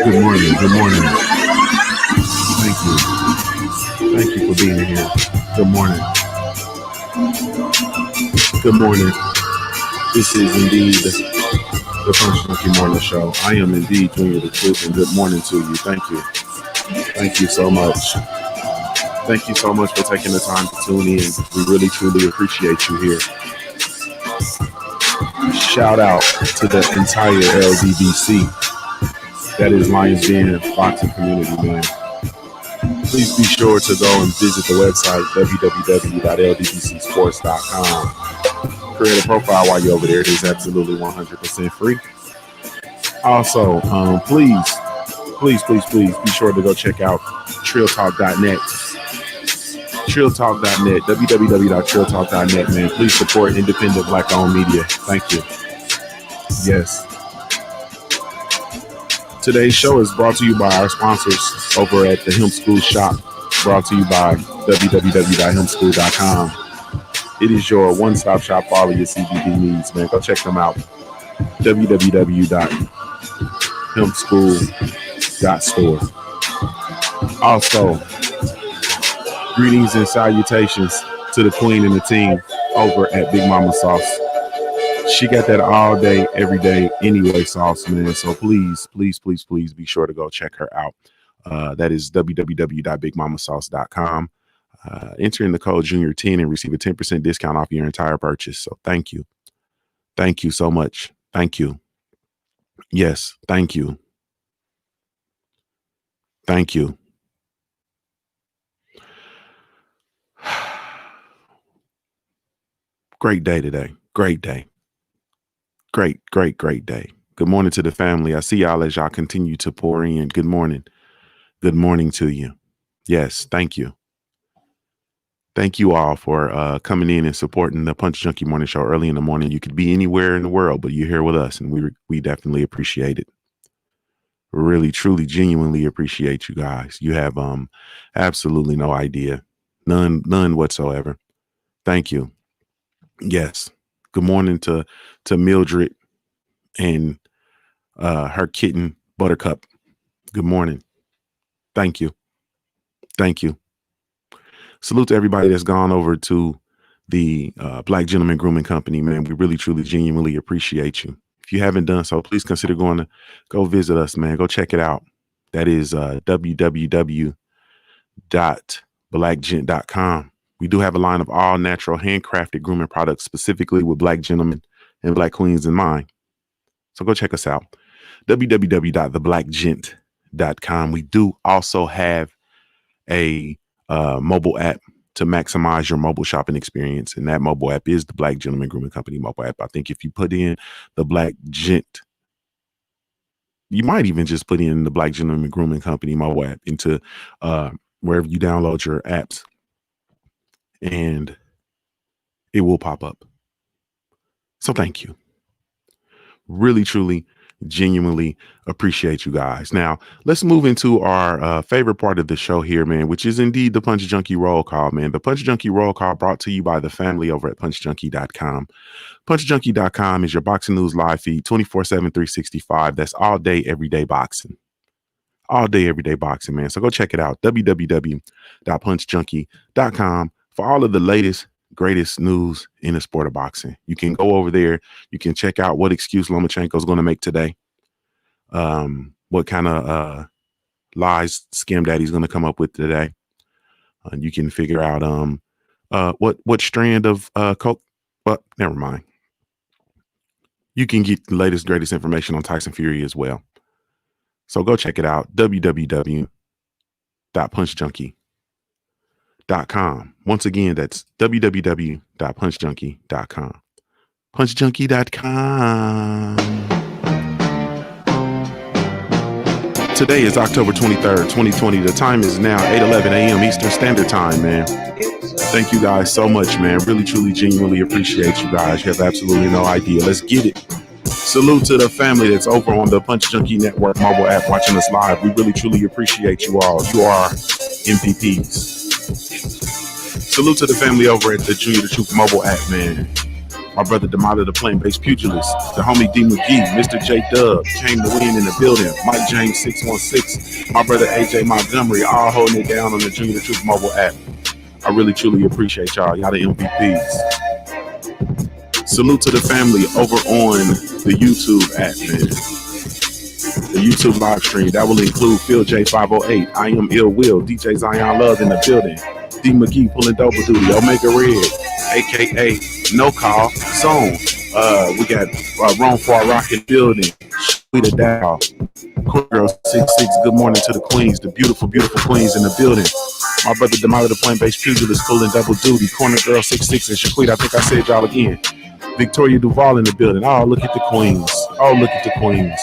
Good morning. Good morning. Thank you. Thank you for being here. Good morning. Good morning. This is indeed the Punch Junkie Morning Show. I am indeed JuniorTheTruth, and good morning to you. Thank you. Thank you so much. Thank you so much for taking the time to tune in. We really, truly appreciate you here. Shout out to the entire LDBC. That is Lions Den boxing community, man. Please be sure to go and visit the website, www.ldbcsports.com. Create a profile while you're over there. It is absolutely 100% free. Also, please be sure to go check out trilltalk.net. Trilltalk.net, www.trilltalk.net, man. Please support independent Black-owned media. Thank you. Yes. Today's show is brought to you by our sponsors over at the Hemp School Shop, brought to you by www.hempschool.com. It is your one-stop shop for all of your CBD needs, man. Go check them out. www.hempschool.store. Also, greetings and salutations to the queen and the team over at Big Mama Sauce. She got that all day, every day, anyway sauce, man. So please be sure to go check her out. That is www.bigmamasauce.com. Enter in the code Junior10 and receive a 10% discount off your entire purchase. So thank you. Thank you so much. Thank you. Yes, thank you. Thank you. Great day today. Great day. Great day. Good morning to the family. I see y'all as y'all continue to pour in. Good morning. Good morning to you. Yes, thank you. Thank you all for coming in and supporting the Punch Junkie Morning Show early in the morning. You could be anywhere in the world, but you're here with us, and we definitely appreciate it. Really, truly, genuinely appreciate you guys. You have absolutely no idea. None whatsoever. Thank you. Yes. Good morning to Mildred and her kitten Buttercup. Good morning. Thank you. Thank you. Salute to everybody that's gone over to the Black Gentleman Grooming Company, man. We really, truly, genuinely appreciate you. If you haven't done so, please consider going to go visit us, man. Go check it out. That is www.blackgent.com. We do have a line of all natural handcrafted grooming products specifically with Black gentlemen and Black queens in mind. So go check us out. www.theblackgent.com. We do also have a mobile app to maximize your mobile shopping experience. And that mobile app is the Black Gentleman Grooming Company mobile app. I think if you put in the Black Gent, you might even just put in the Black Gentleman Grooming Company mobile app into wherever you download your apps, and it will pop up. So thank you. Really, truly, genuinely appreciate you guys. Now, let's move into our favorite part of the show here, man, which is indeed the Punch Junkie Roll Call, man. The Punch Junkie Roll Call brought to you by the family over at punchjunkie.com. Punchjunkie.com is your boxing news live feed 24/7, 365. That's all day, everyday boxing. All day, everyday boxing, man. So go check it out. www.punchjunkie.com for all of the latest, greatest news in the sport of boxing. You can go over there. You can check out what excuse Lomachenko is going to make today. What kind of lies Scam Daddy's going to come up with today. You can figure out what strand of coke. Well, never mind. You can get the latest, greatest information on Tyson Fury as well. So go check it out. www.punchjunkie.com. Once again, that's www.punchjunkie.com. Punchjunkie.com. Today is October 23rd, 2020. The time is now 8:11 a.m. Eastern Standard Time, man. Thank you guys so much, man. Really, truly, genuinely appreciate you guys. You have absolutely no idea. Let's get it. Salute to the family that's over on the Punch Junkie Network mobile app watching us live. We really, truly appreciate you all. You are MVPs. Salute to the family over at the JuniorTheTruth mobile app, man. My brother Demata, the plant-based pugilist. The homie D McGee, Mr. J Dub, came to win in the building. Mike James 616. My brother AJ Montgomery, all holding it down on the Junior the Truth mobile app. I really truly appreciate y'all. Y'all the MVPs. Salute to the family over on the YouTube app, man. The YouTube live stream. That will include Phil J508, I Am Ill Will, DJ Zion Love in the building, D McGee pulling double duty, Omega Red, aka No Call Song. We got Ron Far Rock in the building, Sweet Dow, Queen Girl 66. Good morning to the queens, the beautiful, beautiful queens in the building. My brother Demata, the plant-based pugilist, pulling double duty, Corner Girl 66 and Shaquita. I think I said y'all again. Victoria Duval in the building. Oh, look at the queens. Oh, look at the queens.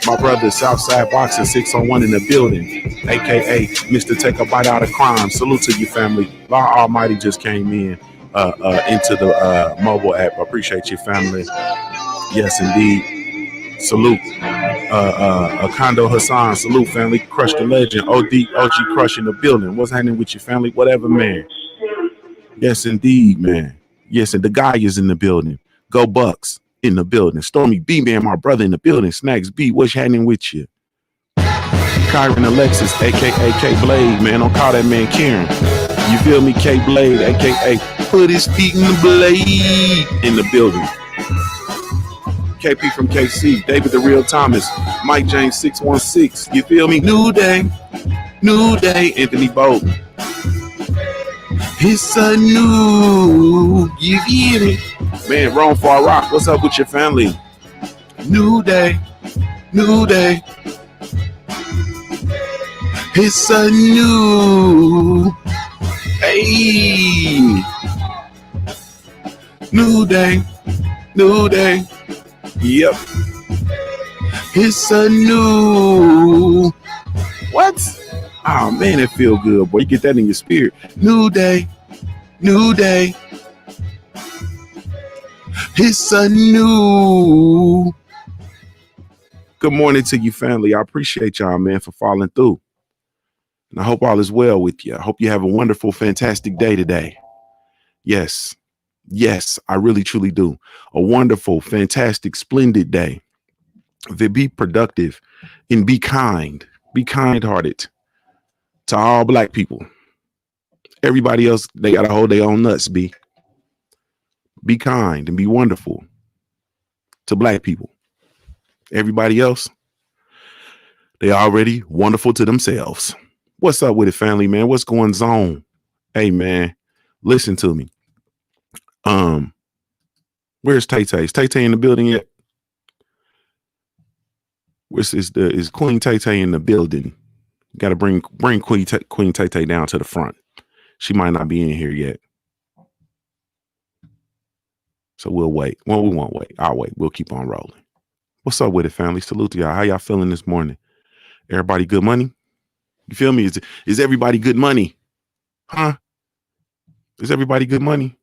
My brother Southside Boxing 601 in the building, aka Mr. Take a Bite Out of Crime. Salute to you, family. Law Almighty just came in into the mobile app. I appreciate you, family. Yes, indeed. Salute. Kondo Hassan. Salute, family. Crush the legend. OG Crush in the building. What's happening with you, family? Whatever, man. Yes, indeed, man. Yes, and the guy is in the building. Go Bucks in the building. Stormy B, man, my brother in the building. Snacks B, what's happening with you? Kyron Alexis, aka K Blade, man. Don't call that man Karen. You feel me? K Blade, aka put his feet in the blade in the building. KP from KC, David the Real Thomas, Mike James 616. You feel me? New day, Anthony Bolton. It's a new, you hear me? Man, Ron Far Rock, what's up with your family? New day. It's a new, hey. New day. Yep. It's a new, what? Oh man, it feel good, boy. You get that in your spirit. New day. It's a new. Good morning to you, family. I appreciate y'all, man, for following through. And I hope all is well with you. I hope you have a wonderful, fantastic day today. Yes, I really, truly do. A wonderful, fantastic, splendid day. Be productive and be kind. Be kind-hearted to all black people. Everybody else, they got to hold their own nuts, Be kind and be wonderful to black people. Everybody else, they already wonderful to themselves. What's up with it, family, man? What's going on? Hey, man, listen to me. Where's Tay Tay? Is Tay Tay in the building yet? Is Queen Tay Tay in the building? Got to bring Queen Tay Tay down to the front. She might not be in here yet. So we'll wait. Well, we won't wait. I'll wait. We'll keep on rolling. What's up with it, family? Salute to y'all. How y'all feeling this morning? Everybody good money? You feel me? Is everybody good money? Huh? Is everybody good money?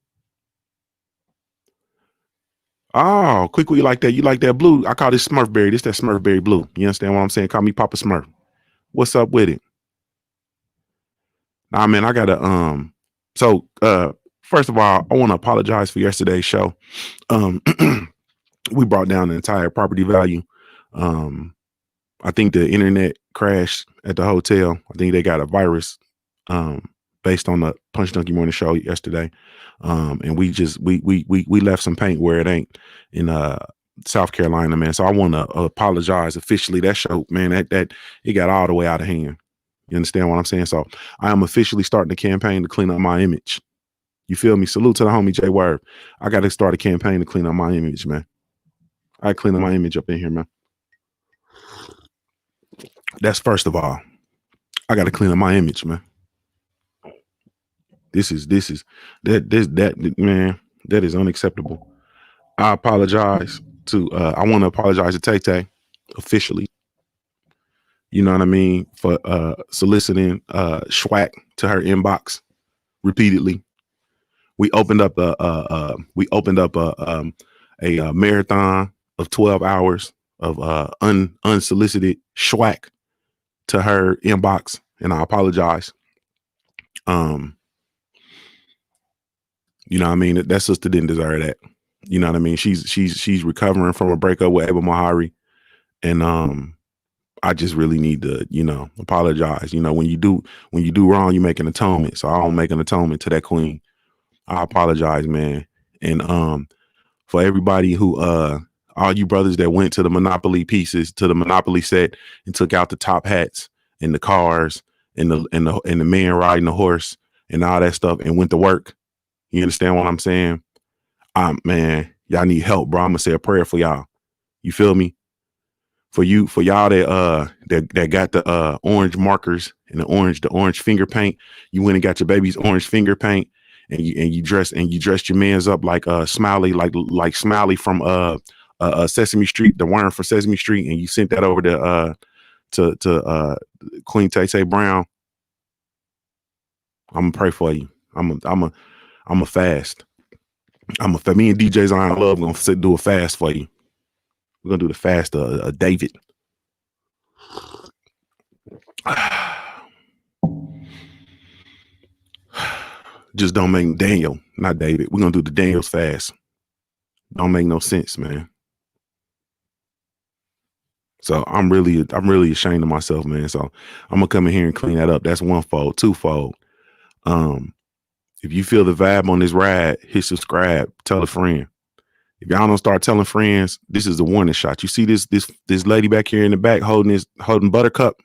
Oh, quickly like that. You like that blue? I call this Smurfberry. This that Smurfberry blue. You understand what I'm saying? Call me Papa Smurf. What's up with it? Nah, man, I gotta so first of all, I want to apologize for yesterday's show. We brought down the entire property value. I think the internet crashed at the hotel. I think they got a virus based on the Punch Junkie Morning show yesterday. And we left some paint where it ain't in South Carolina, man. So I want to apologize officially. That show, man, that it got all the way out of hand. You understand what I'm saying? So I am officially starting a campaign to clean up my image. You feel me? Salute to the homie J Word. I got to start a campaign to clean up my image, man. I clean up my image up in here, man. That's first of all. I got to clean up my image, man. This is man, that is unacceptable. I apologize to I want to apologize to Tay Tay officially. You know what I mean? For soliciting schwack to her inbox repeatedly. We opened up a marathon of 12 hours of unsolicited schwack to her inbox, and I apologize. You know what I mean? That sister didn't deserve that. You know what I mean? She's recovering from a breakup with Abel Mahari. And I just really need to, apologize. When you do wrong, you make an atonement. So I don't make an atonement to that queen. I apologize, man. And for everybody who all you brothers that went to the Monopoly pieces, to the Monopoly set and took out the top hats and the cars and the man riding the horse and all that stuff and went to work. You understand what I'm saying? Man, y'all need help, bro. I'm gonna say a prayer for y'all. You feel me? For y'all that got the orange markers and the orange finger paint. You went and got your baby's orange finger paint, and you dressed your man's up like Smiley, like Smiley from Sesame Street, the worm from Sesame Street, and you sent that over to Queen Tay Brown. I'm gonna pray for you. I'm a fast. Me and DJ Zion Love gonna do a fast for you. We're gonna do the fast of David. Just don't make Daniel, not David. We're gonna do the Daniel's fast. Don't make no sense, man. So I'm really ashamed of myself, man. So I'm gonna come in here and clean that up. That's one-fold. Twofold. If you feel the vibe on this ride, hit subscribe, tell a friend. If y'all don't start telling friends, this is a warning shot. You see this lady back here in the back holding Buttercup.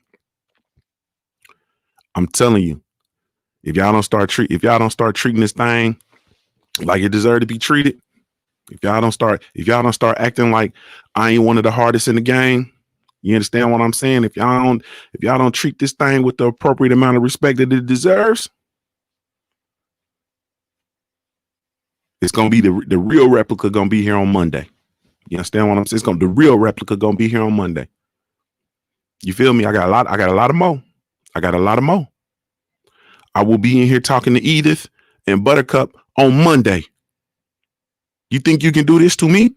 I'm telling you, if y'all don't start treating this thing like it deserves to be treated, if y'all don't start acting like I ain't one of the hardest in the game, you understand what I'm saying? If y'all don't treat this thing with the appropriate amount of respect that it deserves, it's gonna be the real replica gonna be here on Monday. You understand what I'm saying? The real replica gonna be here on Monday. You feel me? I got a lot of more. I will be in here talking to Edith and Buttercup on Monday. You think you can do this to me?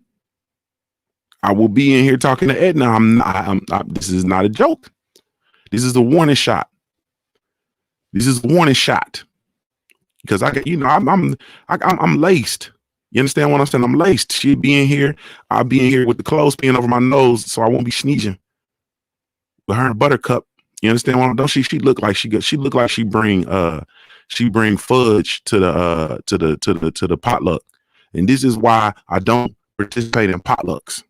I will be in here talking to Edna. This is not a joke. This is a warning shot. Because I'm laced. You understand what I'm saying? I'm laced. She'll be in here. I'll be in here with the clothes being over my nose, so I won't be sneezing. With her and Buttercup, you understand what? Don't she look like she bring fudge to the potluck, and this is why I don't participate in potlucks.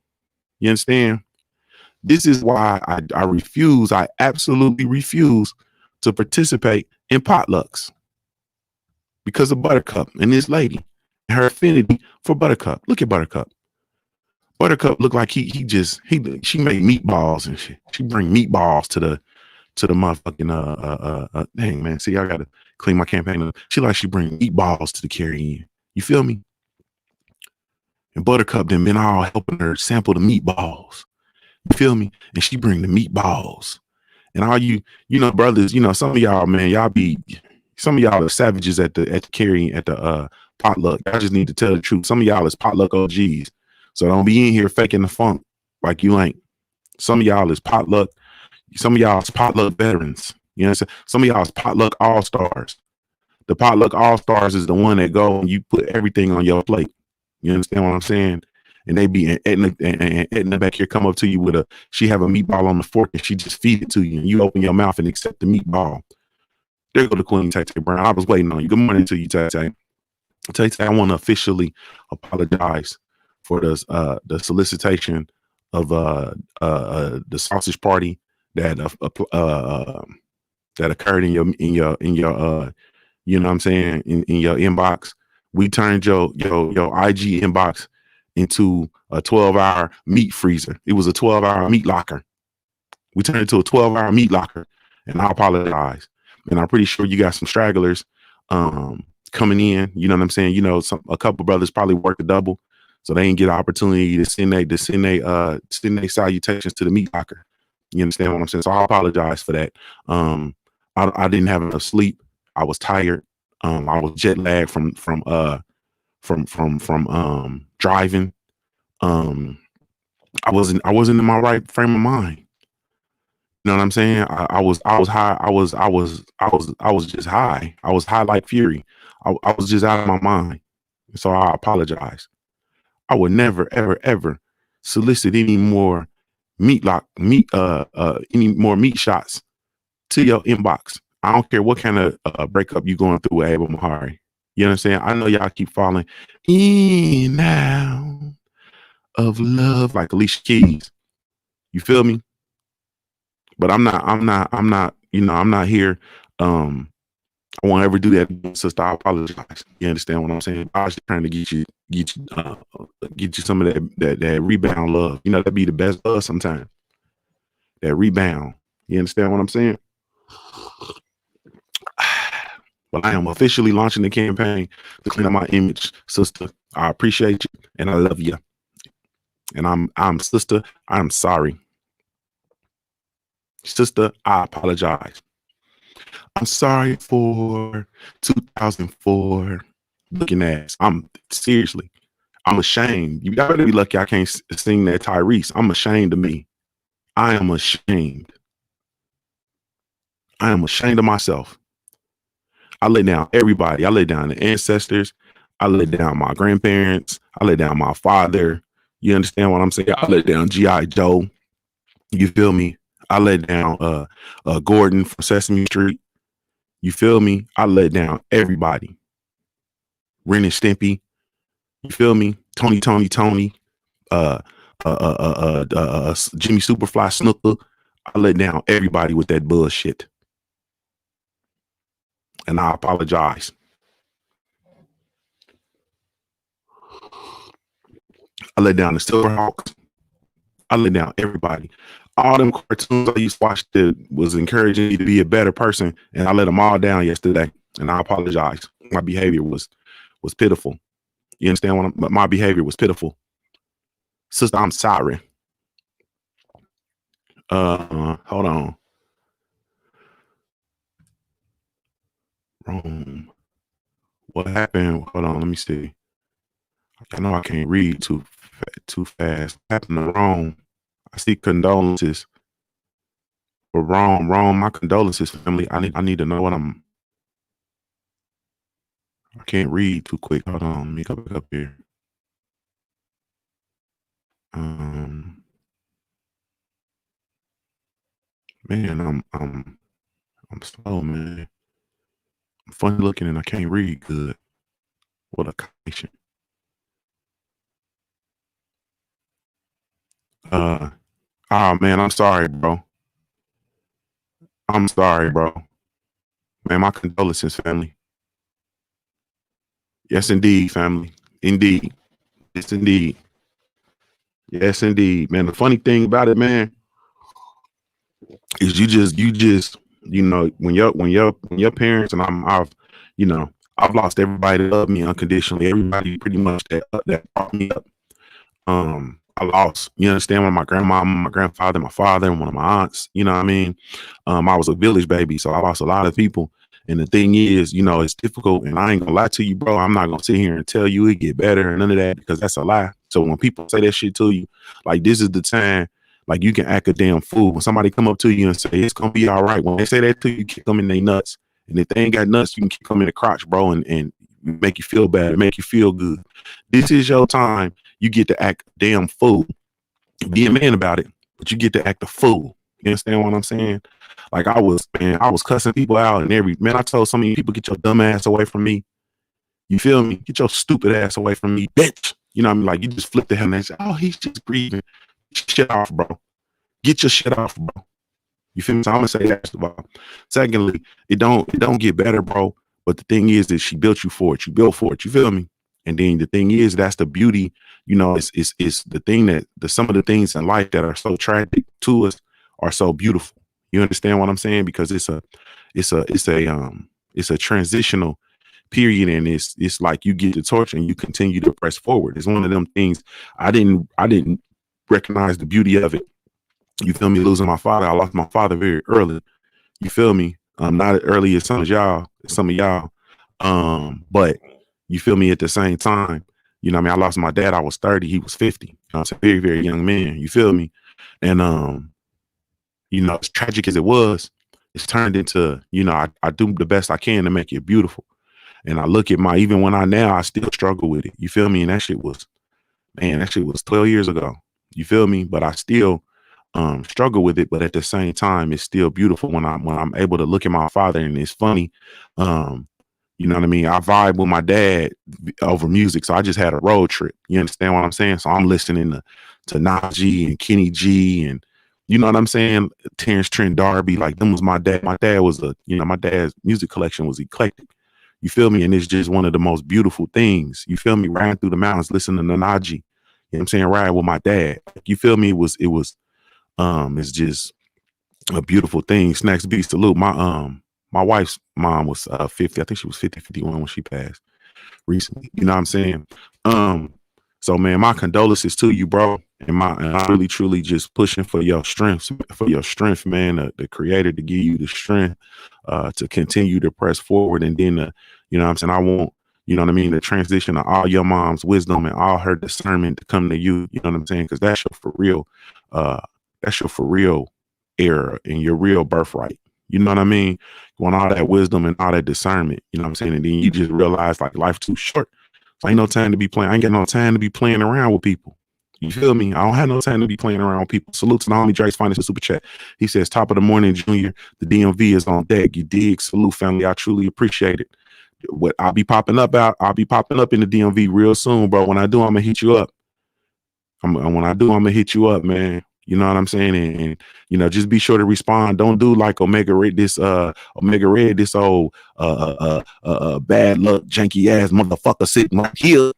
You understand? This is why I refuse. I absolutely refuse to participate in potlucks. Because of Buttercup and this lady and her affinity for Buttercup. Look at Buttercup. Buttercup look like she made meatballs and shit. She bring meatballs to the motherfucking dang, man. See, I gotta clean my campaign up. She bring meatballs to the carry-in. You feel me? And Buttercup then been all helping her sample the meatballs. You feel me? And she bring the meatballs. And all you brothers, some of y'all, man, some of y'all are savages at the carrying at the potluck. I just need to tell the truth. Some of y'all is potluck OGs. So don't be in here faking the funk like you ain't. Some of y'all is potluck. Some of y'all is potluck veterans. You know what I'm saying? Some of y'all is potluck all-stars. The potluck all-stars is the one that go and you put everything on your plate. You understand what I'm saying? And they be Edna back here come up to you with she have a meatball on the fork and she just feed it to you and you open your mouth and accept the meatball. There go the Queen Tay Brown. I was waiting on you. Good morning to you, Tay. Tay, I want to officially apologize for the solicitation of the sausage party that occurred in your you know what I'm saying, in your inbox. We turned your IG inbox into a 12-hour meat freezer. It was a 12-hour meat locker. We turned it into a 12-hour meat locker, and I apologize. And I'm pretty sure you got some stragglers coming in. You know what I'm saying? A couple brothers probably worked a double, so they didn't get an opportunity to send their salutations to the meat locker. You understand what I'm saying? So I apologize for that. I didn't have enough sleep. I was tired. I was jet lagged from driving. I wasn't in my right frame of mind. You know what I'm saying? I was high. I was just high. I was high like fury. I was just out of my mind. So I apologize. I would never, ever, ever solicit any more any more meat shots to your inbox. I don't care what kind of breakup you going through with Abel Mahari. You understand? I know y'all keep falling in and out of love like Alicia Keys. You feel me? But I'm not, I'm not here. I won't ever do that again, sister. I apologize. You understand what I'm saying? I was just trying to get you some of that rebound love. You know, that'd be the best love sometimes. That rebound. You understand what I'm saying? But I am officially launching the campaign to clean up my image, sister. I appreciate you and I love you. And I'm sister, I'm sorry. Sister, I apologize. I'm sorry for 2004 looking ass. I'm seriously, I'm ashamed. You gotta be lucky I can't sing that Tyrese. I'm ashamed of me. I am ashamed. I am ashamed of myself. I let down everybody. I let down the ancestors. I let down my grandparents. I let down my father. You understand what I'm saying? I let down G.I. Joe. You feel me? I let down Gordon from Sesame Street. You feel me? I let down everybody. Ren and Stimpy. You feel me? Tony. Jimmy Superfly Snooker. I let down everybody with that bullshit. And I apologize. I let down the Silverhawks. I let down everybody. All them cartoons I used to watch that was encouraging me to be a better person, and I let them all down yesterday. And I apologize. My behavior was pitiful. You understand what my behavior was pitiful. Sister, I'm sorry. Hold on. Rome. What happened? Hold on, let me see. I know I can't read too fast. What happened to Rome? I see condolences for Rome. My condolences, family. I need to know what I can't read too quick. Hold on, let me go back up here. Man, I'm slow, man. I'm funny looking and I can't read good. What a combination. Oh man, I'm sorry, bro. I'm sorry, bro. Man, my condolences, family. Yes, indeed, family. Indeed. Yes, indeed. Yes, indeed. Man, the funny thing about it, man, is you just, when your parents and I've lost everybody that loved me unconditionally. Everybody pretty much that brought me up. I lost, you understand, one of my grandma, my grandfather, my father, and one of my aunts, you know what I mean? I was a village baby, so I lost a lot of people. And the thing is, it's difficult, and I ain't gonna lie to you, bro. I'm not gonna sit here and tell you it get better and none of that, because that's a lie. So when people say that shit to you, like, this is the time, like, you can act a damn fool. When somebody come up to you and say it's gonna be all right, when they say that to you, kick them in their nuts. And if they ain't got nuts, you can kick them in the crotch, bro, and make you feel bad, make you feel good. This is your time. You get to act a damn fool. Be a man about it, but you get to act a fool. You understand what I'm saying? Like, I was cussing people out and I told so many people, get your dumb ass away from me. You feel me? Get your stupid ass away from me, bitch. You know what I mean? Like, you just flip the hell and they say, oh, he's just breathing. Shit off, bro. Get your shit off, bro. You feel me? So I'm gonna say that first of all. Secondly, it don't get better, bro. But the thing is that she built you for it. You built for it. You feel me? And then the thing is, that's the beauty. It's the thing that some of the things in life that are so tragic to us are so beautiful. You understand what I'm saying? Because it's a transitional period, and it's like you get the torch and you continue to press forward. It's one of them things. I didn't recognize the beauty of it. You feel me? Losing my father, I lost my father very early. You feel me? Not as early as some of y'all. But you feel me? At the same time, I mean, I lost my dad. I was 30. He was 50. It's a very, very young man. You feel me? And as tragic as it was, it's turned into, I do the best I can to make it beautiful. And I look at even when I still struggle with it. You feel me? And that shit was Man, that shit was 12 years ago. You feel me? But I still struggle with it. But at the same time, it's still beautiful when I'm able to look at my father, and it's funny. Um, you know what I mean? I vibe with my dad over music. So I just had a road trip. You understand what I'm saying? So I'm listening to Najee and Kenny G, and you know what I'm saying? Terrence Trent D'Arby. Like, them was my dad. My dad was my dad's music collection was eclectic. You feel me? And it's just one of the most beautiful things. You feel me? Riding through the mountains, listening to Najee. You know what I'm saying? Riding with my dad. Like, you feel me? It's just a beautiful thing. Snacks Beast salute. My wife's mom was 50. I think she was 50, 51 when she passed recently. You know what I'm saying? Um, so man, my condolences to you, bro. And I'm really truly just pushing for your strength, man, the creator to give you the strength to continue to press forward. And then you know what I'm saying, I want, you know what I mean, the transition of all your mom's wisdom and all her discernment to come to you, you know what I'm saying? Because uh that's your for real era and your real birthright. You know what I mean? You want all that wisdom and all that discernment, you know what I'm saying? And then you just realize like life's too short. So ain't no time to be playing. I ain't got no time to be playing around with people. You feel me? I don't have no time to be playing around with people. Salute to the homie Drake's finest super chat. He says, top of the morning, Junior. The DMV is on deck. You dig? Salute, family. I truly appreciate it. What I'll be popping up in the DMV real soon, bro. When I do, I'm gonna hit you up. When I do, I'm gonna hit you up, man. You know what I'm saying? And you know, just be sure to respond. Don't do like Omega Red, this old bad luck janky ass motherfucker sitting right here.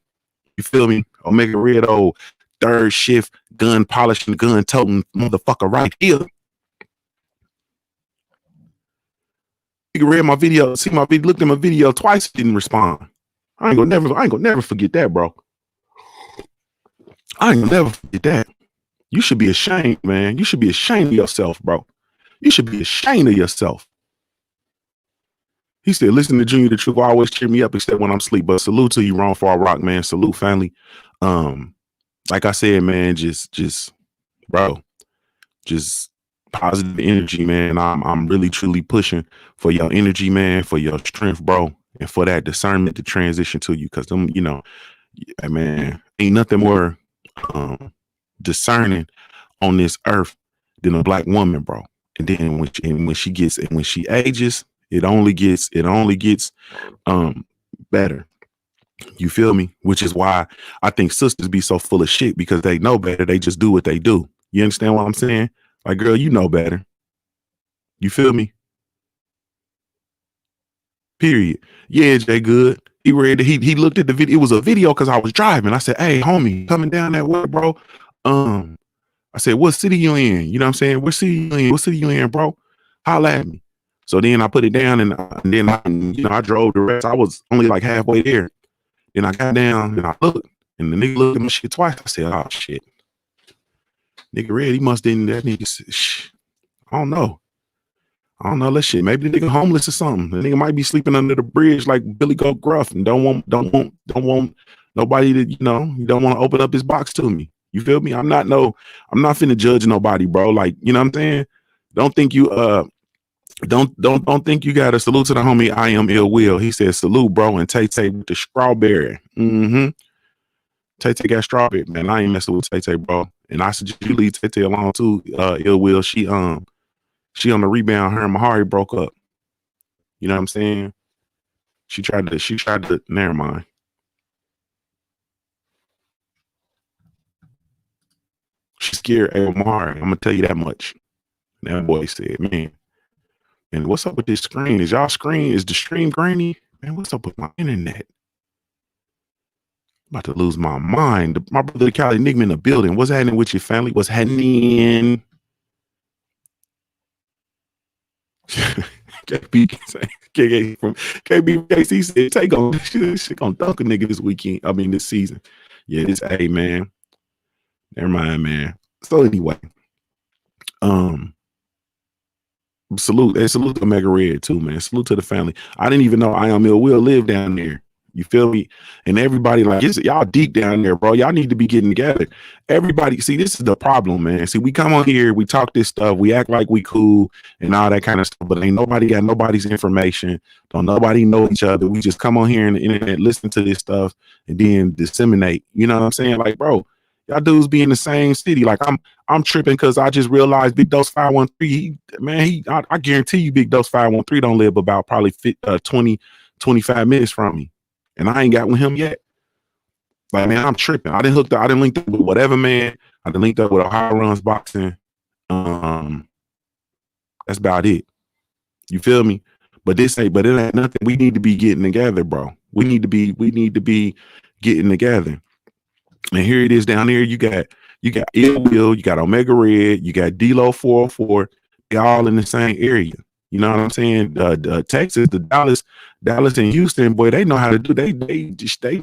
You feel me? Omega Red, old third shift gun polishing, gun toting motherfucker right here. You read my video, see my video, looked at my video twice, didn't respond. I ain't gonna never forget that, bro. I ain't gonna never forget that. You should be ashamed, man. You should be ashamed of yourself, bro. You should be ashamed of yourself. He said, listen to Junior the Truth always cheer me up except when I'm asleep. But salute to you, Ron Far Rock, man. Salute, family. Like I said, man, just bro, just positive energy, man. I'm really truly pushing for your energy, man, for your strength, bro, and for that discernment to transition to you. Cause them, you know, man, ain't nothing more discerning on this earth than a black woman, bro. And then when she ages, it only gets better. You feel me? Which is why I think sisters be so full of shit, because they know better. They just do what they do. You understand what I'm saying? Like, girl, you know better. You feel me? Period. Yeah, Jay Good. He read it. He looked at the video. It was a video because I was driving. I said, hey, homie, coming down that way, bro. I said, what city you in? You know what I'm saying? What city you in? What city you in, bro? Holla at me. So then I put it down, and then I drove the rest. I was only like halfway there. Then I got down and I looked, and the nigga looked at my shit twice. I said, oh shit. Nigga Red, he must didn't that nigga. I don't know. That shit. Maybe the nigga homeless or something. The nigga might be sleeping under the bridge like Billy Goat Gruff and don't want nobody to, you know, he don't want to open up his box to me. You feel me? I'm not finna judge nobody, bro. Like, you know what I'm saying? Don't think you don't think you got a salute to the homie I am ill will. He said salute, bro, and Tay Tay with the strawberry. Tay Tay got strawberry, man. I ain't messing with Tay Tay, bro. And I suggest you leave Tay Tay alone too. Ill will. She on the rebound. Her and Mahari broke up. You know what I'm saying? She tried to never mind. She's scared of Mahari. I'm gonna tell you that much. And that boy said, man, and what's up with this screen? Is the stream grainy? Man, what's up with my internet? I'm about to lose my mind. My brother Cali Enigma in the building. What's happening with your family? What's happening? KB from KBKC said, take on shit gonna dunk a nigga this weekend. I mean this season. Yeah, this man. Never mind, man. So anyway, salute to Omega Red too, man. Salute to the family. I didn't even know I Am Ill Will live down there. You feel me? And everybody like, y'all deep down there, bro. Y'all need to be getting together. Everybody, see, this is the problem, man. See, we come on here, we talk this stuff, we act like we cool and all that kind of stuff, but ain't nobody got nobody's information. Don't nobody know each other. We just come on here on the internet, listen to this stuff, and then disseminate. You know what I'm saying? Like, bro, y'all dudes be in the same city. Like, I'm tripping because I just realized Big Dose 513. I guarantee you, Big Dose 513 don't live about probably 20, 25 minutes from me. And I ain't got with him yet. Like, man, I'm tripping. I didn't link up with whatever, man. I didn't link up with Ohio Runs Boxing. That's about it. You feel me? But it ain't nothing. We need to be getting together, bro. We need to be getting together. And here it is down there. You got Ill Will, you got Omega Red, you got D-Lo 404. They all in the same area. You know what I'm saying? Texas, the Dallas and Houston, boy, they know how to do. They know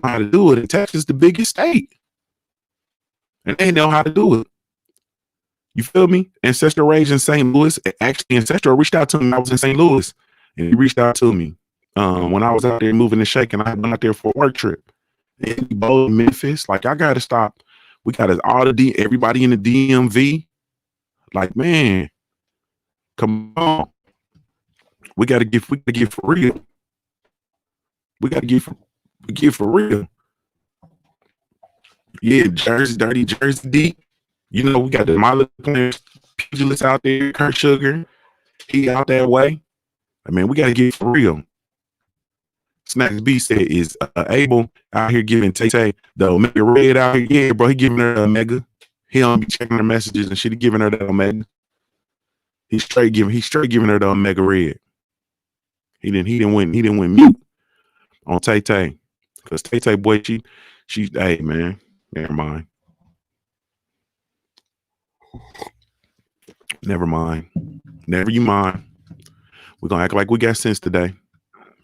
how to do it. And Texas, the biggest state, and they know how to do it. You feel me? Ancestral Rage in St. Louis. Actually, Ancestral reached out to me. I was in St. Louis, and he reached out to me when I was out there moving and shaking. I went out there for a work trip. And both Memphis, like, I gotta stop. We got everybody in the DMV. Like, man, come on. We gotta get for real. We gotta get for real. Yeah, Jersey, dirty Jersey deep. You know, we got the my little players, pugilists out there, Kurt Sugar. He out that way. I mean, we gotta get for real. Snacks B said is Abel out here giving Tay the Omega Red out here. Yeah, bro, he giving her the Omega. He don't be checking her messages and shit. He giving her the Omega. He's straight giving her the Omega Red. He didn't win mute on Tay because Tay boy, she hey man, never mind. Never you mind. We're gonna act like we got sense today.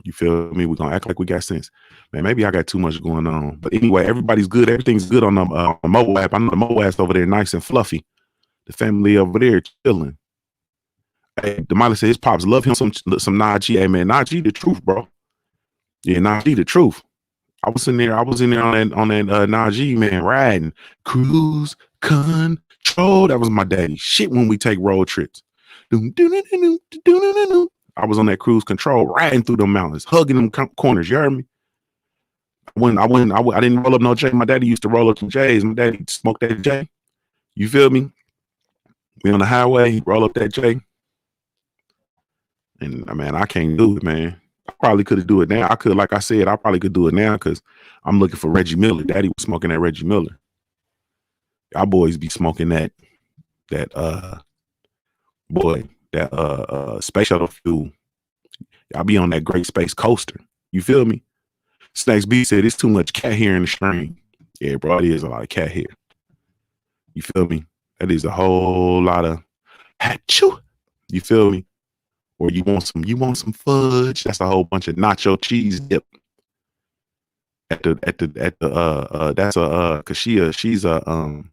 You feel me? We're gonna act like we got sense. Man, maybe I got too much going on. But anyway, everybody's good. Everything's good on the mobile app. I know the mobile app's over there nice and fluffy. The family over there chilling. Hey, Demiley said his pops love him some Najee. Hey man, Najee the truth, bro. Yeah, Najee the truth. I was in there on that Najee, man, riding cruise control. That was my daddy shit when we take road trips. I was on that cruise control, riding through the mountains, hugging them corners. You heard me? I didn't roll up no J. My daddy used to roll up some J's. My daddy smoked that J. You feel me? We on the highway, roll up that J. And man, I can't do it, man. I probably could do it now. I could, like I said, I probably could do it now because I'm looking for Reggie Miller. Daddy was smoking that Reggie Miller. Y'all boys be smoking that space shuttle fuel. Y'all be on that Great Space Coaster. You feel me? Snakes B said it's too much cat hair in the stream. Yeah, bro, it is a lot of cat hair. You feel me? That is a whole lot of hatchoo. You feel me? Or you want some fudge? That's a whole bunch of nacho cheese dip. That's cause she's I'm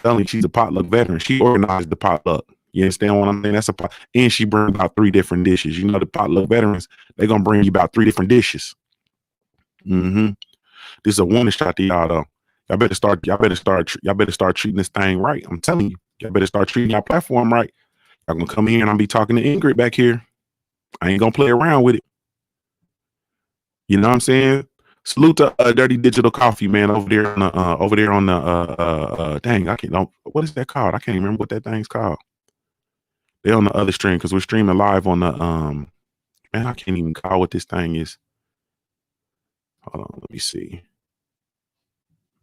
telling you, she's a potluck veteran. She organized the potluck. You understand what I'm saying? That's and she brings about 3 different dishes. You know, the potluck veterans, they're gonna bring you about 3 different dishes. This is a warning shot to y'all though. Y'all better start treating this thing right. I'm telling you, y'all better start treating your platform right. I'm gonna come here and I'll be talking to Ingrid back here. I ain't gonna play around with it. You know what I'm saying? Salute to Dirty Digital Coffee, man, over there on the dang, what is that called? I can't remember what that thing's called. They're on the other stream because we're streaming live on the man, I can't even call what this thing is. Hold on, let me see.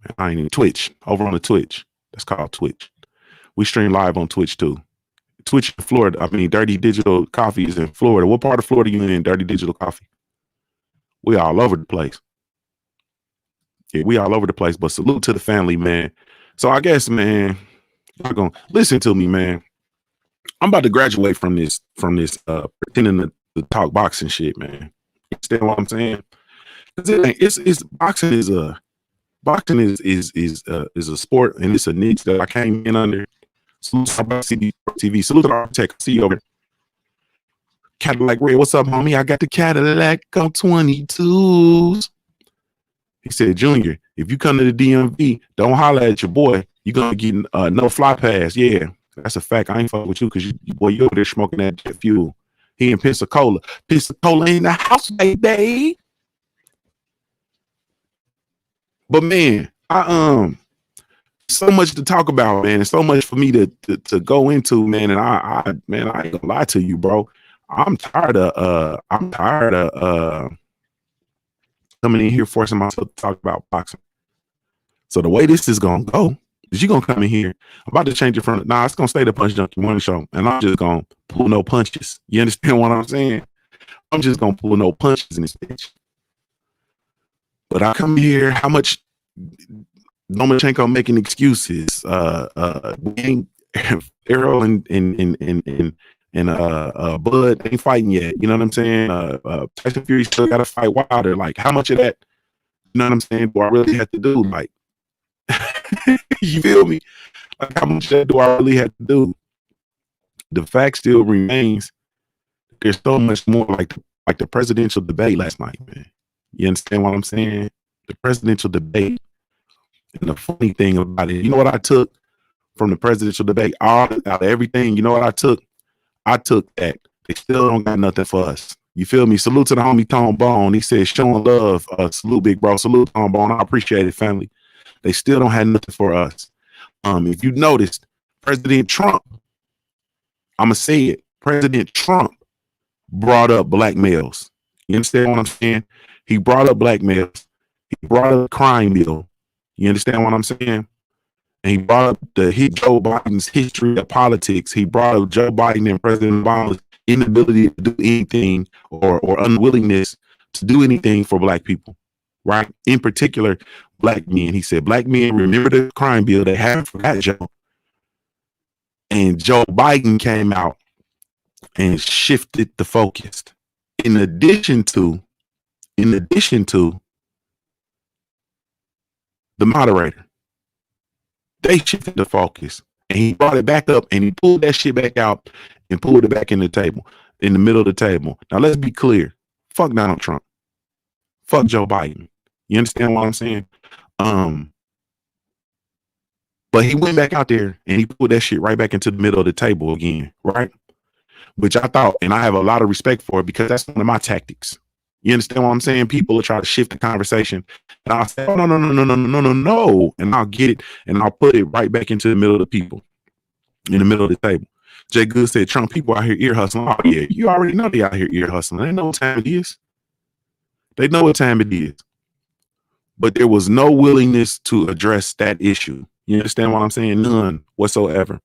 Man, I ain't even Twitch. Over on the Twitch. That's called Twitch. We stream live on Twitch too. Twitch in Florida. I mean, Dirty Digital Coffee is in Florida. What part of Florida you in, Dirty Digital Coffee? We all over the place. Yeah, we all over the place. But salute to the family, man. So I guess, man, y'all gonna listen to me, man. I'm about to graduate from this pretending to talk boxing shit, man. You understand what I'm saying? It's boxing is a sport, and it's a niche that I came in under. Salute to TV. Salute to the architect. See you over there. Cadillac Red. What's up, homie? I got the Cadillac on 22s. He said, Junior, if you come to the DMV, don't holler at your boy. You're gonna get no fly pass. Yeah, that's a fact. I ain't fucking with you because you over there smoking that jet fuel. He in Pensacola. Pensacola in the house, baby. But man, so much to talk about, man, and so much for me to go into, man. And I ain't gonna lie to you, bro. I'm tired of coming in here forcing myself to talk about boxing. So the way this is gonna go is you're gonna come in here. I'm about to change it from it's gonna stay the Punch Junkie Morning Show, and I'm just gonna pull no punches. You understand what I'm saying? I'm just gonna pull no punches in this bitch. But I come here, how much Lomachenko making excuses. We ain't Errol and Bud ain't fighting yet. You know what I'm saying? Tyson Fury still gotta fight Wilder. Like, how much of that, you know what I'm saying, do I really have to do? Like, you feel me? Like, how much of that do I really have to do? The fact still remains, there's so much more, like the presidential debate last night, man. You understand what I'm saying? The presidential debate. And the funny thing about it, you know what I took from the presidential debate? Out of everything, you know what I took? I took that they still don't got nothing for us. You feel me? Salute to the homie Tone Bone. He said, showing love. Salute, big bro. Salute, Tone Bone. I appreciate it, family. They still don't have nothing for us. If you noticed, President Trump, I'm going to say it, President Trump brought up black males. You understand what I'm saying? He brought up black males. He brought up crime bill. You understand what I'm saying? And he brought up Joe Biden's history of politics. He brought up Joe Biden and President Obama's inability to do anything or unwillingness to do anything for black people, right? In particular, black men. He said, black men, remember the crime bill. They haven't forgot Joe. And Joe Biden came out and shifted the focus. In addition to the moderator, they shifted the focus, and he brought it back up, and he pulled that shit back out and pulled it back in the middle of the table. Now let's be clear: fuck Donald Trump, fuck Joe Biden. You understand what I'm saying? But he went back out there and he pulled that shit right back into the middle of the table again, right? Which I thought, and I have a lot of respect for it, because that's one of my tactics. You understand what I'm saying? People will try to shift the conversation, and I'll say, oh, no. And I'll get it, and I'll put it right back into the middle of the people, in the middle of the table. Jay Good said, Trump people out here ear hustling. Oh, yeah, you already know they out here ear hustling. They know what time it is. They know what time it is. But there was no willingness to address that issue. You understand what I'm saying? None whatsoever.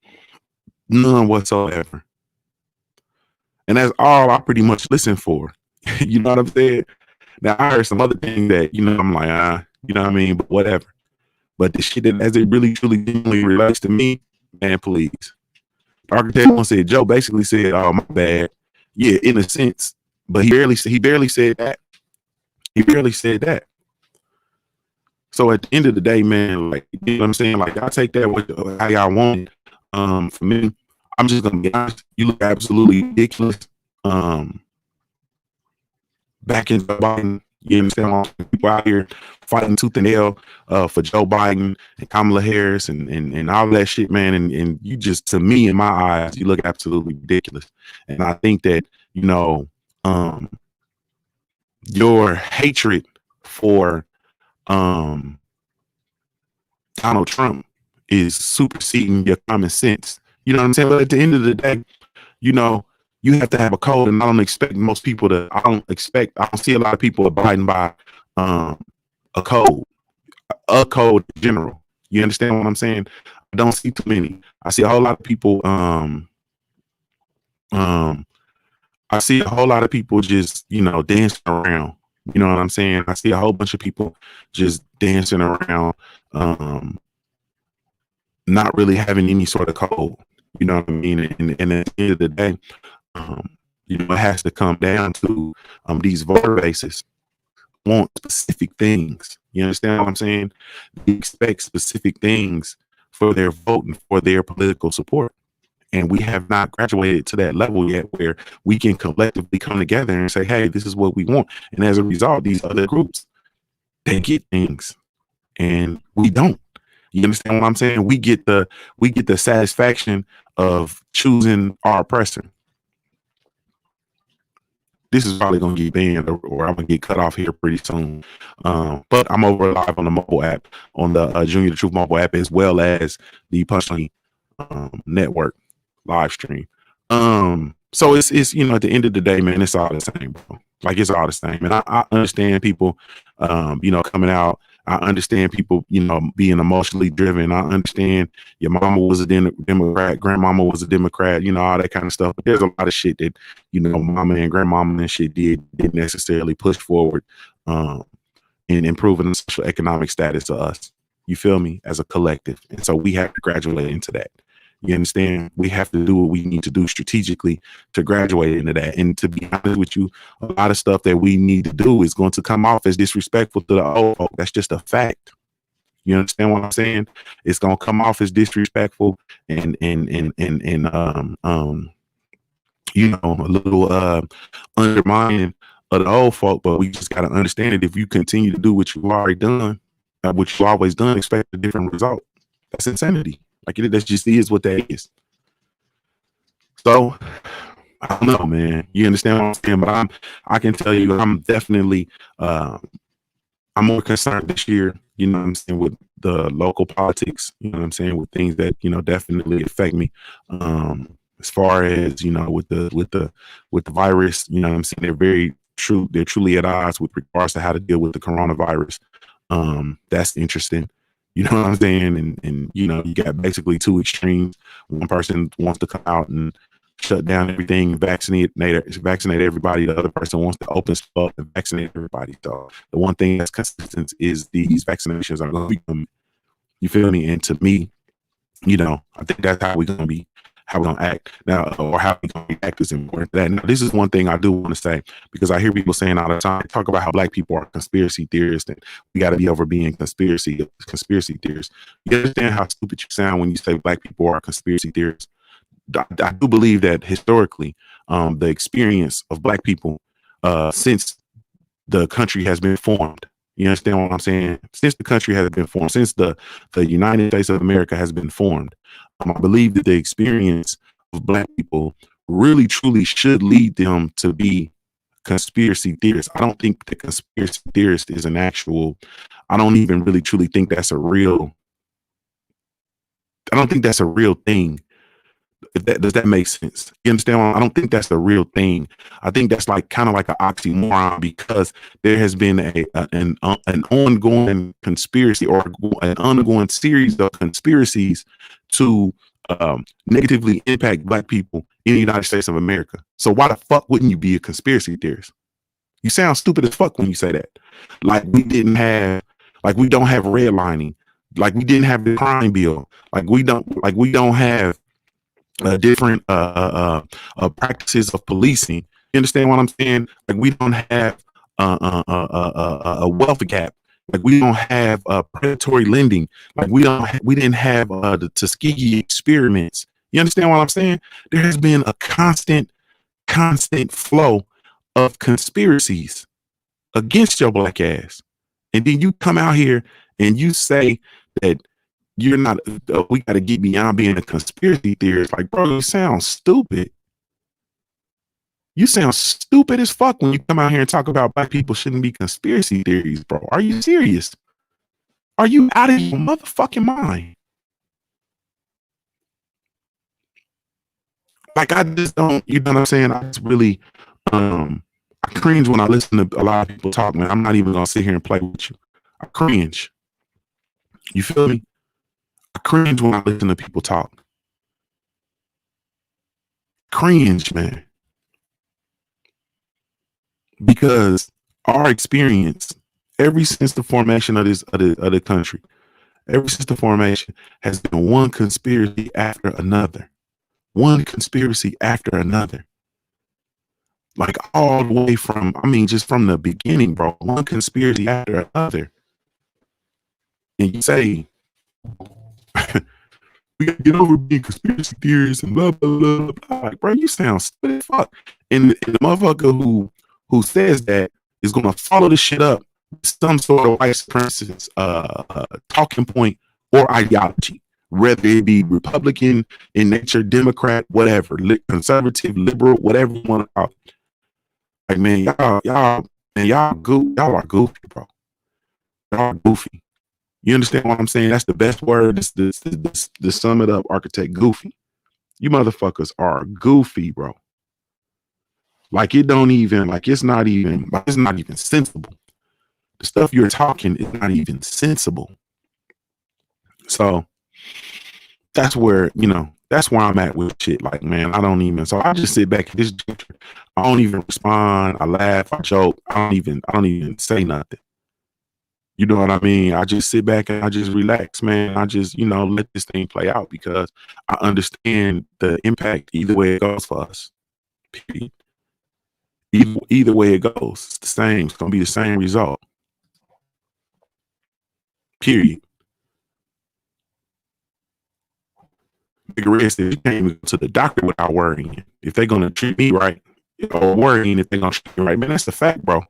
None whatsoever. And that's all I pretty much listen for. You know what I'm saying? Now, I heard some other thing that, I'm like, you know what I mean? But whatever. But the shit that, as it really, truly, genuinely relates to me, man, please. Architect one said, Joe basically said, oh, my bad. Yeah, in a sense. But he barely said that. He barely said that. So at the end of the day, man, like, you know what I'm saying? Like, I take that with how y'all want it. For me, I'm just going to be honest. You look absolutely ridiculous. Back in Joe Biden, you understand, people out here fighting tooth and nail for Joe Biden and Kamala Harris and all that shit, man. And you just, to me, in my eyes, you look absolutely ridiculous. And I think that, your hatred for Donald Trump is superseding your common sense. You know what I'm saying? But at the end of the day, you have to have a code, and I don't expect most people to. I don't see a lot of people abiding by a code in general. You understand what I'm saying? I don't see too many. I see a whole lot of people. I see a whole lot of people just, dancing around. You know what I'm saying? I see a whole bunch of people just dancing around, not really having any sort of code. You know what I mean? And at the end of the day, it has to come down to these voter bases want specific things. You understand what I'm saying? They expect specific things for their vote and for their political support. And we have not graduated to that level yet where we can collectively come together and say, hey, this is what we want. And as a result, these other groups, They get things and we don't. You understand what I'm saying? We get the satisfaction of choosing our oppressor. This is probably gonna get banned, or I'm gonna get cut off here pretty soon. But I'm over live on the mobile app, on the Junior the Truth mobile app, as well as the Punchline network live stream. So it's at the end of the day, man, it's all the same, bro. Like, it's all the same. And I understand people coming out. I understand people, being emotionally driven. I understand your mama was a Democrat, grandmama was a Democrat, all that kind of stuff. But there's a lot of shit that, mama and grandmama and shit didn't necessarily push forward in improving the social economic status of us. You feel me? As a collective. And so we have to graduate into that. You understand? We have to do what we need to do strategically to graduate into that. And to be honest with you, a lot of stuff that we need to do is going to come off as disrespectful to the old folk. That's just a fact. You understand what I'm saying? It's going to come off as disrespectful and a little undermining of the old folk. But we just got to understand that if you continue to do what you've already done, what you've always done, expect a different result. That's insanity. Like, that just is what that is. So I don't know, man. You understand what I'm saying? But I can tell you, I'm definitely I'm more concerned this year, with the local politics, with things that, definitely affect me. As far as, with the virus, they're truly at odds with regards to how to deal with the coronavirus. That's interesting. You know what I'm saying? And you got basically two extremes. One person wants to come out and shut down everything, vaccinate everybody. The other person wants to open stuff up and vaccinate everybody. So the one thing that's consistent is these vaccinations are going to become, you feel me? And to me, I think that's how we're going to be, how we're going to act now, or how we're going to act is important. That now, this is one thing I do want to say, because I hear people saying all the time, talk about how Black people are conspiracy theorists and we got to be over being conspiracy theorists. You understand how stupid you sound when you say Black people are conspiracy theorists? I do believe that historically, the experience of Black people since the country has been formed, you understand what I'm saying? Since the country has been formed, since the United States of America has been formed, I believe that the experience of Black people really, truly should lead them to be conspiracy theorists. I don't think the conspiracy theorist is an actual, I don't even really, truly think that's a real, I don't think that's a real thing. Does that make sense? You understand? I don't think that's the real thing. I think that's kind of like an oxymoron, because there has been an ongoing conspiracy, or an ongoing series of conspiracies to negatively impact Black people in the United States of America. So why the fuck wouldn't you be a conspiracy theorist? You sound stupid as fuck when you say that. Like we don't have redlining. Like we didn't have the crime bill. Like we don't have different practices of policing. You understand what I'm saying? Like we don't have a wealth gap. Like we don't have predatory lending. Like we didn't have the Tuskegee experiments. You understand what I'm saying? There has been a constant flow of conspiracies against your Black ass, and then you come out here and you say that you're not, we got to get beyond being a conspiracy theorist. Like, bro, you sound stupid. You sound stupid as fuck when you come out here and talk about Black people shouldn't be conspiracy theories, bro. Are you serious? Are you out of your motherfucking mind? Like, I just don't, you know what I'm saying? I just really, I cringe when I listen to a lot of people talk, man. I'm not even going to sit here and play with you. I cringe. You feel me? I cringe when I listen to people talk. Cringe, man. Because our experience, ever since the formation of the country, ever since the formation, has been one conspiracy after another. One conspiracy after another. Like all the way from, just from the beginning, bro. One conspiracy after another. And you say, we gotta get over being conspiracy theorists and blah, blah, blah, blah. Like, bro, you sound stupid as fuck. And the motherfucker who says that is going to follow this shit up some sort of white supremacist talking point or ideology, whether it be Republican in nature, Democrat, whatever, conservative, liberal, whatever you want to call it. Like, man, y'all are goofy, bro. Y'all are goofy. You understand what I'm saying? That's the best word to sum it up, architect. Goofy. You motherfuckers are goofy, bro. Like, it's not even sensible. The stuff you're talking is not even sensible. So that's where I'm at with shit. Like, man, so I just sit back at this juncture. I don't even respond. I laugh, I joke. I don't even say nothing. You know what I mean? I just sit back and I just relax, man. I just, let this thing play out because I understand the impact either way it goes for us. Period. Either way it goes, it's the same. It's gonna be the same result. Period. Big Red said you can't even go to the doctor without worrying if they're gonna treat me right, or worrying if they're gonna treat me right. Man, that's the fact, bro.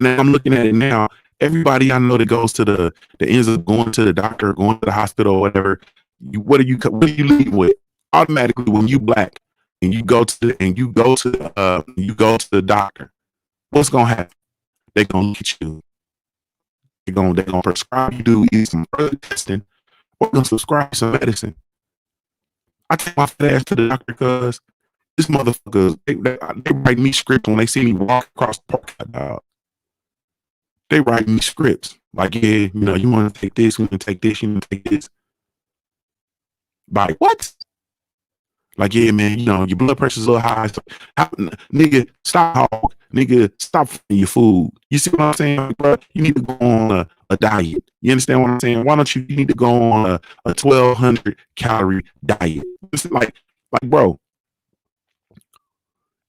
And I'm looking at it now. Everybody I know that goes to the ends of going to the doctor, going to the hospital, or whatever. What do you leave with? Automatically, when you black and you go to the doctor, what's gonna happen? They're gonna look at you. They're gonna prescribe you do either some further testing or gonna prescribe some medicine. I take my fat ass to the doctor because this motherfucker, they write me scripts when they see me walk across the park. Dog. They write me scripts like, yeah, you want to take this, you want to take this, you want to take this. Like, what? Like, yeah, man, your blood pressure's a little high. So, nigga, stop, hog. Nigga, stop your food. You see what I'm saying, bro? You need to go on a diet. You understand what I'm saying? Why don't you need to go on a 1,200 calorie diet? It's like, bro,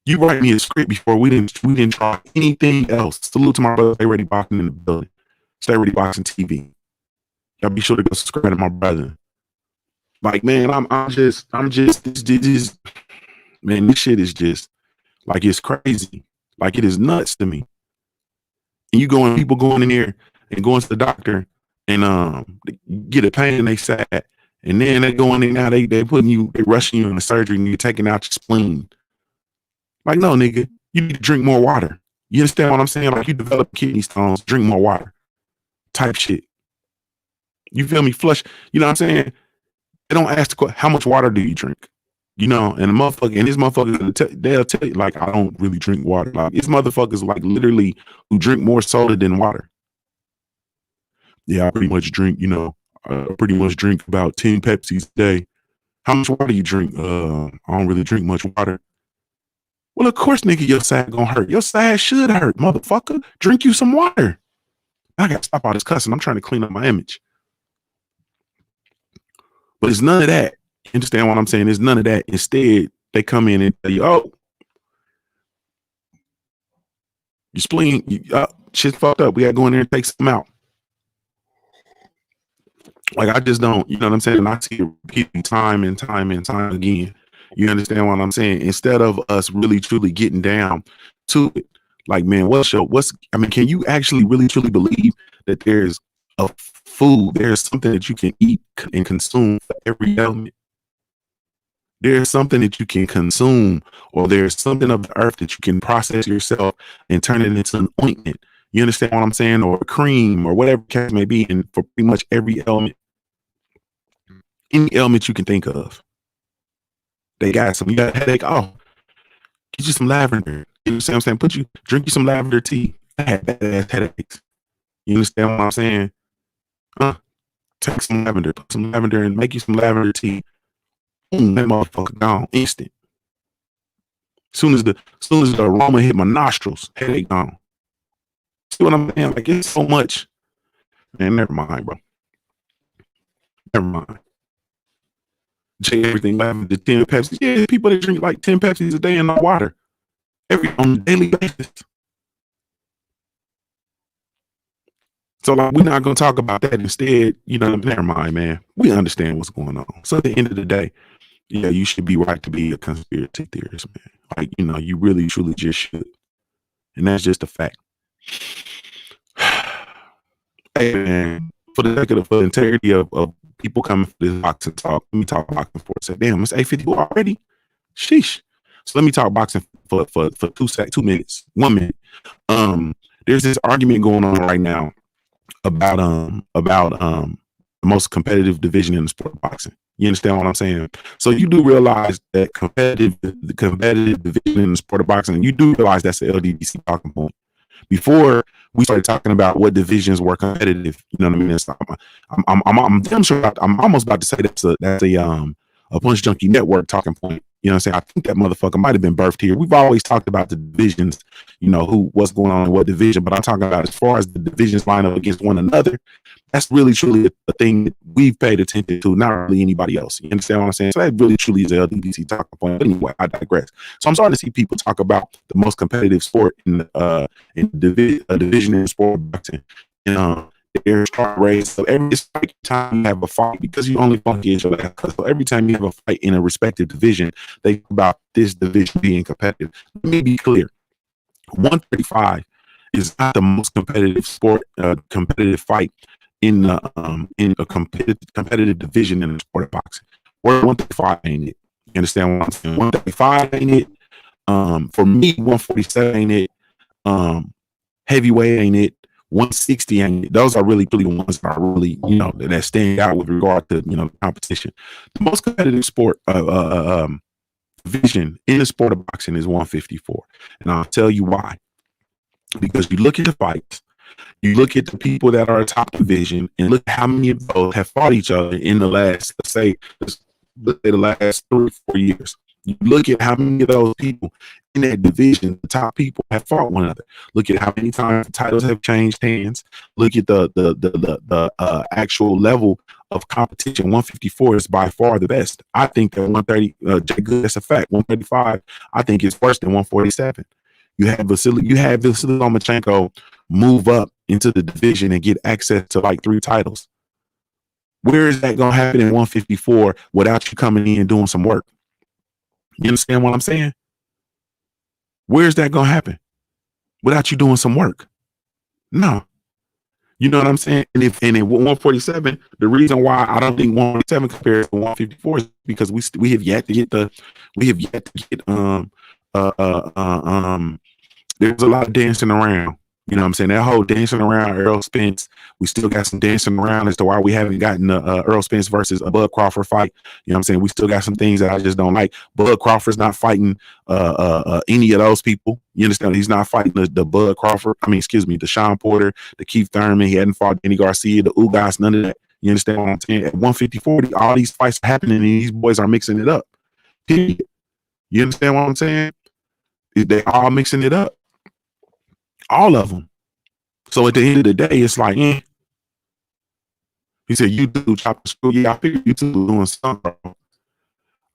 you write me a script before we didn't try anything else. Salute to my brother. Stay Ready Boxing in the building. Stay Ready Boxing TV. Y'all be sure to go subscribe to my brother. Like, man, I'm just this man, this shit is just like, it's crazy. Like, it is nuts to me. And people going in there and going to the doctor and get a pain and they sad. And then they go in there now, they rushing you into surgery and you're taking out your spleen. Like, no, nigga, you need to drink more water. You understand what I'm saying? Like, you develop kidney stones, drink more water. Type shit. You feel me? Flush. You know what I'm saying? They don't ask how much water do you drink? And this motherfucker, they'll tell you, like, I don't really drink water. Like, it's motherfuckers, like, literally who drink more soda than water. Yeah, I pretty much drink about 10 Pepsis a day. How much water do you drink? I don't really drink much water. Well, of course, nigga, your side gonna hurt. Your side should hurt, motherfucker. Drink you some water. I gotta stop all this cussing. I'm trying to clean up my image. But it's none of that. You understand what I'm saying? It's none of that. Instead, they come in and tell you, oh, your spleen, shit's fucked up. We gotta go in there and take some out. Like, I just don't, you know what I'm saying? And I see it repeating time and time and time again. You understand what I'm saying? Instead of us really truly getting down to it, like, man, can you actually really truly believe that there's something that you can eat and consume for every element? There's something that you can consume, or there's something of the earth that you can process yourself and turn it into an ointment. You understand what I'm saying? Or a cream, or whatever the case may be. And for pretty much every element, any ailment you can think of, they got some. You got a headache? Oh, get you some lavender. You understand what I'm saying? Drink you some lavender tea. I had badass headaches. You understand what I'm saying? Take some lavender, put some lavender and make you some lavender tea. That motherfucker gone instant. Soon as the aroma hit my nostrils, headache gone. See what I'm saying? Like, it's so much. Man, never mind, bro. Never mind. Everything lavender, 10 Pepsis. Yeah, people that drink like 10 Pepsis a day in the water on a daily basis. So, like, we're not gonna talk about that. Instead, never mind, man. We understand what's going on. So at the end of the day, yeah, you should be right to be a conspiracy theorist, man. Like, you really truly just should. And that's just a fact. Hey man, for the sake of for the integrity of people coming for this boxing talk, let me talk boxing for a second. Damn, it's 8:52 already. Sheesh. So let me talk boxing for 2 minutes, 1 minute. Um, there's this argument going on right now about the most competitive division in the sport of boxing. You understand what I'm saying? So you do realize that the competitive division in the sport of boxing, you do realize that's the LDBC talking point. Before we started talking about what divisions were competitive, you know what I mean? I'm damn sure I'm almost about to say that's a Punch Junkie Network talking point. You know what I'm saying? I think that motherfucker might have been birthed here. We've always talked about the divisions, you know, what's going on in what division, but I'm talking about as far as the divisions line up against one another. That's really truly a thing that we've paid attention to, not really anybody else. You understand what I'm saying? So that really truly is a LDBC talking point. But anyway, I digress. So I'm starting to see people talk about the most competitive sport in division in sport boxing. And there's start race. So every time you have a fight, because you only fight against your last. So every time you have a fight in a respective division, they talk about this division being competitive. Let me be clear. 135 is not the most competitive competitive fight in a competitive division in the sport of boxing. Where 135 ain't it? You understand what I'm saying? 135 ain't it. For me, 147 ain't it. Heavyweight ain't it. 160 ain't it. Those are really the ones that are really, you know, that stand out with regard to, you know, competition. The most competitive sport division in the sport of boxing is 154, and I'll tell you why. Because you look at the fights, you look at the people that are top division, and look how many of those have fought each other in the last, let's say the last 3 or 4 years. You look at how many of those people in that division, the top people, have fought one another. Look at how many times the titles have changed hands. Look at the actual level of competition. 154 is by far the best. I think that 130, Jay Good, that's a fact. 135, I think is worse than 147. You have Vasily Lomachenko move up into the division and get access to like 3 titles. Where is that going to happen in 154 without you coming in and doing some work? You understand what I'm saying? Where's that going to happen without you doing some work? No. You know what I'm saying? And in 147, the reason why I don't think 147 compares to 154 is because we have yet to get there's a lot of dancing around. You know what I'm saying? That whole dancing around Earl Spence, we still got some dancing around as to why we haven't gotten Earl Spence versus a Bud Crawford fight. You know what I'm saying? We still got some things that I just don't like. Bud Crawford's not fighting any of those people. You understand? He's not fighting the Bud Crawford. I mean, excuse me, the Sean Porter, the Keith Thurman. He hadn't fought Danny Garcia, the Ugas, none of that. You understand what I'm saying? At 154, all these fights are happening and these boys are mixing it up. Period. You understand what I'm saying? They all mixing it up. All of them. So at the end of the day, it's like, He said, YouTube chop the screw. Yeah, I figured YouTube was doing something, bro.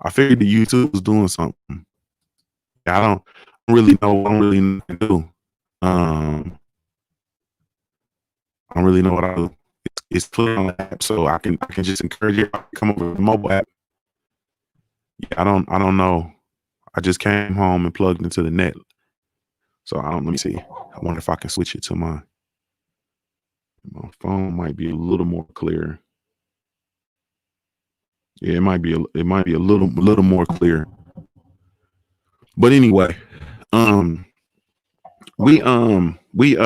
I figured the YouTube was doing something. Yeah, I don't really know. I don't really know what to do. I don't really know what I do. It's clear on the app, so I can just encourage you to come over to the mobile app. Yeah, I don't know. I just came home and plugged into the net. So let me see. I wonder if I can switch it to my phone. Might be a little more clear. Yeah, it might be a little more clear. But anyway, um, we we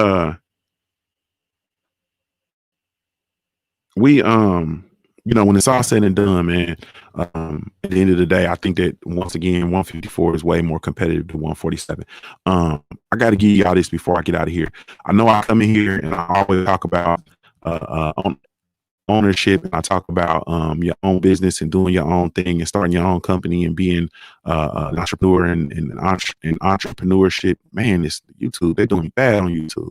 we you know, when it's all said and done, man, at the end of the day, I think that once again 154 is way more competitive than 147. I got to give y'all this before I get out of here. I know I come in here and I always talk about ownership, and I talk about your own business and doing your own thing and starting your own company and being an entrepreneur and entrepreneurship. Man, it's YouTube. They're doing bad on YouTube.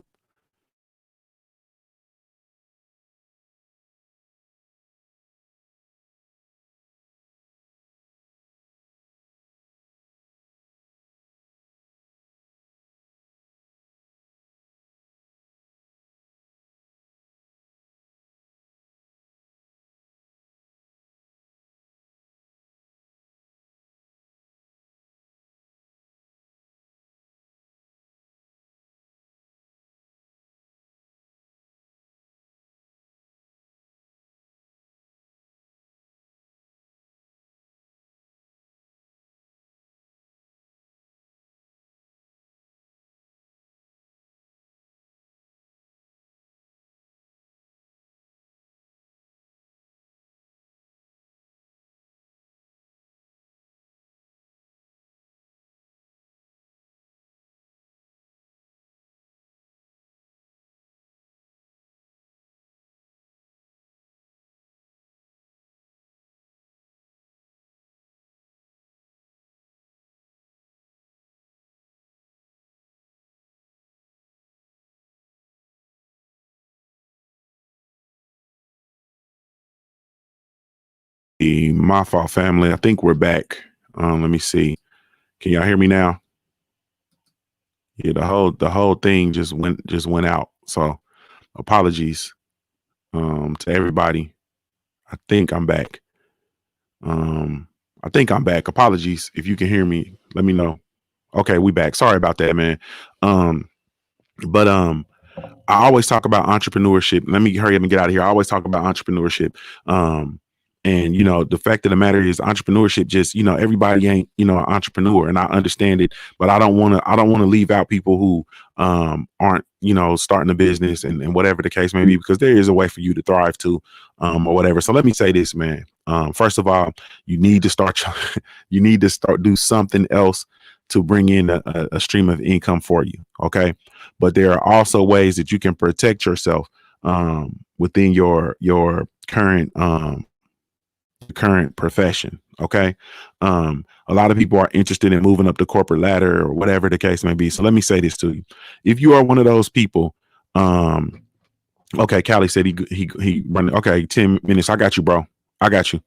My fault, family. I think we're back. Let me see. Can y'all hear me now? Yeah, the whole thing just went out. So apologies to everybody. I think I'm back. Um, I think I'm back. Apologies if you can hear me. Let me know. Okay, we back. Sorry about that, man. Um, but I always talk about entrepreneurship. Let me hurry up and get out of here. I always talk about entrepreneurship. Um, and the fact of the matter is entrepreneurship just, everybody ain't, an entrepreneur, and I understand it, but I don't want to leave out people who aren't, starting a business and whatever the case may be, because there is a way for you to thrive too, or whatever. So let me say this, man. First of all, you need to start, you need to start do something else to bring in a stream of income for you. Okay. But there are also ways that you can protect yourself within your current profession. Okay. A lot of people are interested in moving up the corporate ladder or whatever the case may be. So let me say this to you. If you are one of those people, okay, Callie said he run. Okay, 10 minutes. I got you, bro. I got you.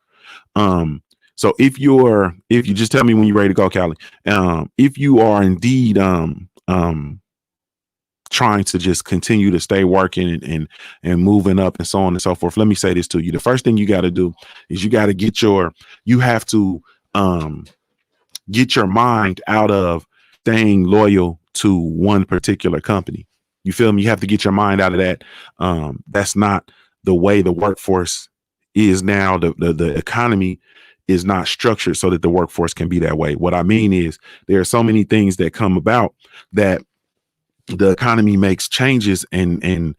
So if you just tell me when you're ready to go, Callie. If you are indeed trying to just continue to stay working and moving up and so on and so forth, let me say this to you. The first thing you got to do is you have to get your mind out of staying loyal to one particular company. You feel me? You have to get your mind out of that. That's not the way the workforce is now. The economy is not structured so that the workforce can be that way. What I mean is there are so many things that come about that the economy makes changes, and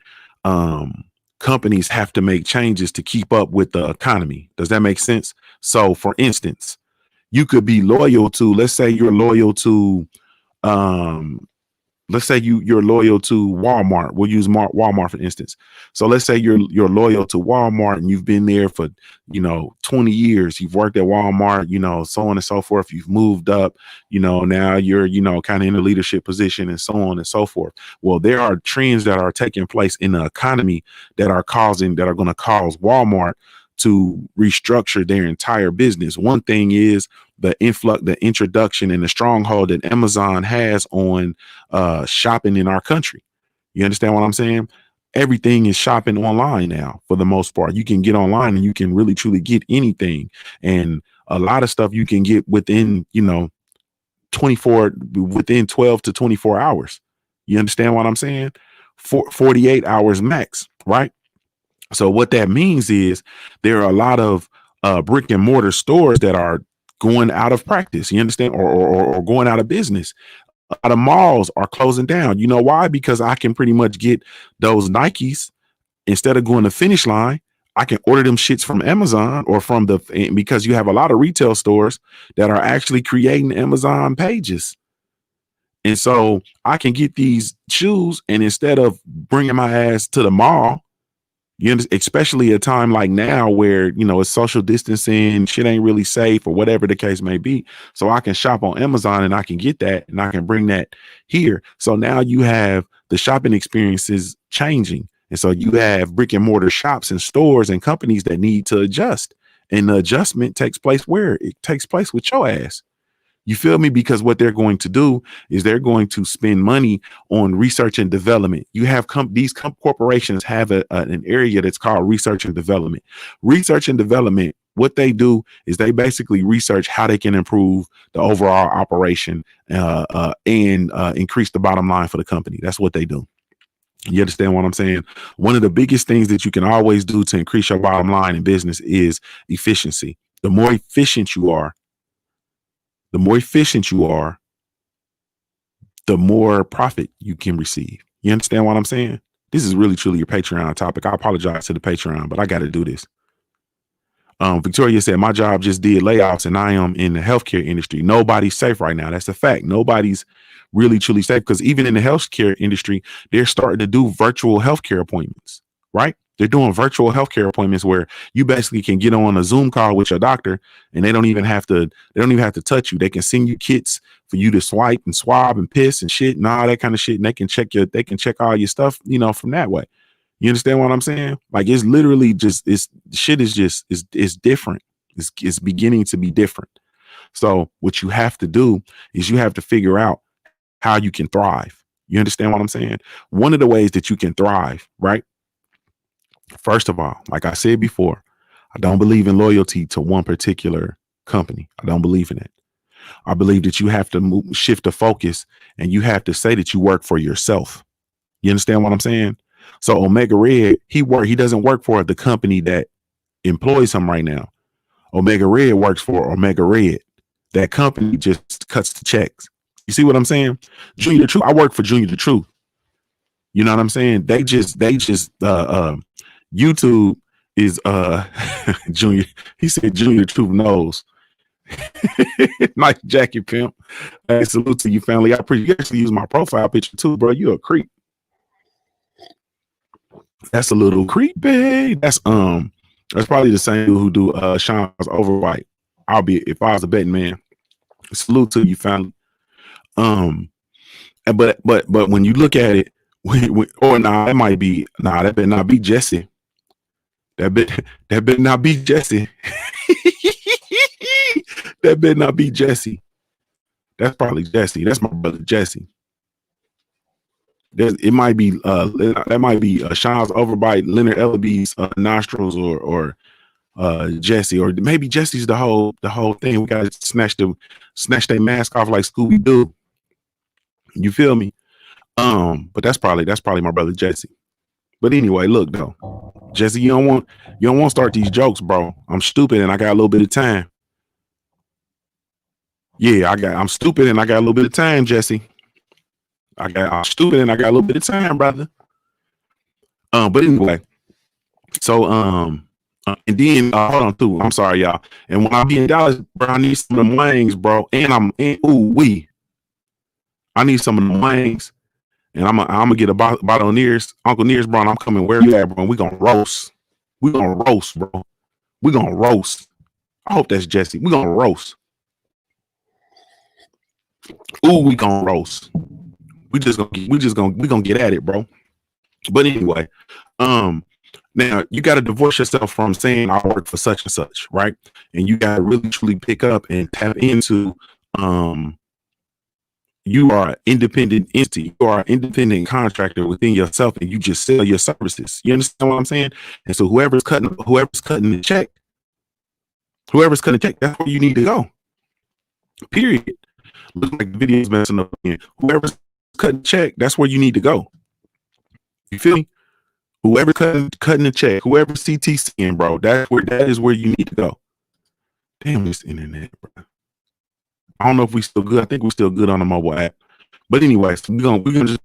companies have to make changes to keep up with the economy. Does that make sense? So for instance, you could be loyal to, let's say you're loyal to um let's say you're loyal to Walmart. We'll use Walmart for instance. So let's say you're loyal to Walmart and you've been there for 20 years. You've worked at Walmart, so on and so forth. You've moved up, now you're kind of in a leadership position and so on and so forth. Well, there are trends that are taking place in the economy that are going to cause Walmart to restructure their entire business. One thing is the introduction and the stronghold that Amazon has on shopping in our country. You understand what I'm saying? Everything is shopping online now for the most part. You can get online and you can really truly get anything. And a lot of stuff you can get within 12 to 24 hours. You understand what I'm saying? 48 hours max, right? So what that means is there are a lot of brick and mortar stores that are going out of practice. You understand? Or going out of business. A lot of malls are closing down. You know why? Because I can pretty much get those Nikes instead of going to Finish Line. I can order them shits from Amazon or because you have a lot of retail stores that are actually creating Amazon pages. And so I can get these shoes, and instead of bringing my ass to the mall, especially a time like now where it's social distancing, shit ain't really safe or whatever the case may be. So I can shop on Amazon and I can get that and I can bring that here. So now you have the shopping experiences changing. And so you have brick and mortar shops and stores and companies that need to adjust. And the adjustment takes place where it takes place with your ass. You feel me? Because what they're going to do is they're going to spend money on research and development. You have these corporations have an area that's called research and development. Research and development, what they do is they basically research how they can improve the overall operation and increase the bottom line for the company. That's what they do. You understand what I'm saying? One of the biggest things that you can always do to increase your bottom line in business is efficiency. The more efficient you are, the more profit you can receive. You understand what I'm saying? This is really truly your Patreon topic. I apologize to the Patreon, but I got to do this. Victoria said, my job just did layoffs and I am in the healthcare industry. Nobody's safe right now. That's a fact. Nobody's really truly safe, because even in the healthcare industry, they're starting to do virtual healthcare appointments, right? They're doing virtual healthcare appointments where you basically can get on a Zoom call with your doctor and they don't even have to touch you. They can send you kits for you to swipe and swab and piss and shit and all that kind of shit. And they can check all your stuff, from that way. You understand what I'm saying? Like, it's literally just, it's different. It's beginning to be different. So what you have to do is you have to figure out how you can thrive. You understand what I'm saying? One of the ways that you can thrive, right? First of all, like I said before, I don't believe in loyalty to one particular company. I don't believe in it. I believe that you have to shift the focus, and you have to say that you work for yourself. You understand what I'm saying? So Omega Red, he doesn't work for the company that employs him right now. Omega Red works for Omega Red. That company just cuts the checks. You see what I'm saying? Junior the Truth. I work for Junior the Truth. You know what I'm saying? They just YouTube is Junior. He said Junior the Truth knows. Nice jacket, pimp. Hey, salute to you, family. I appreciate you actually use my profile picture too, bro. You a creep. That's a little creepy. That's probably the same dude who do Sean's Overwhite. I'll be if I was a betting man. Salute to you, family. But when you look at it, that might be that better not be Jesse. That better not be Jesse. That better not be Jesse. That's probably Jesse. That's my brother Jesse. It might be that might be Sean's Overbite, Leonard Ellaby's nostrils, or Jesse, or maybe Jesse's the whole thing. We gotta snatch their mask off like Scooby Doo. You feel me? But that's probably my brother Jesse. But anyway, look though, Jesse, you don't want to start these jokes, bro. I'm stupid and I got a little bit of time. Yeah, I'm stupid and I got a little bit of time, Jesse. I'm stupid and I got a little bit of time, brother. But anyway, so and then hold on too. I'm sorry, y'all. And when I be in Dallas, bro, I need some of the wings, bro. And I need some of the wings. And I'm gonna get a bottle of Nears, Uncle Nears, bro. And I'm coming where you at, bro. We gonna roast. We gonna roast, bro. We gonna roast. I hope that's Jesse. We gonna roast. Ooh, we gonna roast. We gonna get at it, bro. But anyway, now you got to divorce yourself from saying I work for such and such, right? And you got to really truly pick up and tap into you are an independent entity. You are an independent contractor within yourself, and you just sell your services. You understand what I'm saying? And so whoever's cutting the check, that's where you need to go. Period. Look like the video's messing up again. Whoever's cutting the check, that's where you need to go. You feel me? Whoever cutting the check, whoever CTCing, bro, that is where you need to go. Damn this internet, bro. I don't know if we still good. I think we're still good on the mobile app. But anyways, we're gonna just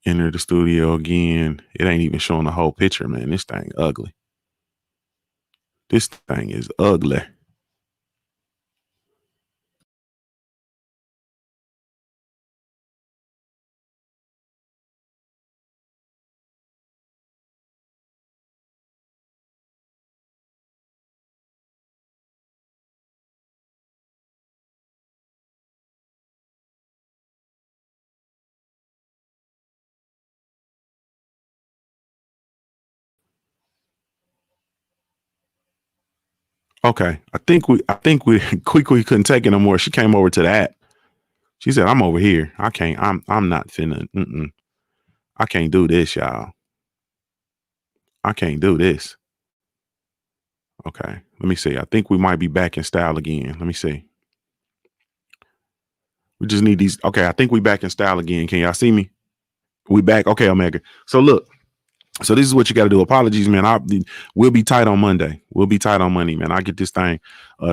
enter the studio again. It ain't even showing the whole picture, man. This thing ugly. This thing is ugly. Okay, I think we Quickly couldn't take it no more. She came over to the app. She said, "I'm over here. I can't. I'm not finna. I can't do this, y'all. I can't do this." Okay, let me see. I think we might be back in style again. Let me see. We just need these. Okay, I think we back in style again. Can y'all see me? We back. Okay, Omega. So look. So this is what you got to do. Apologies, man. We'll be tight on Monday. We'll be tight on Monday, man. I get this thing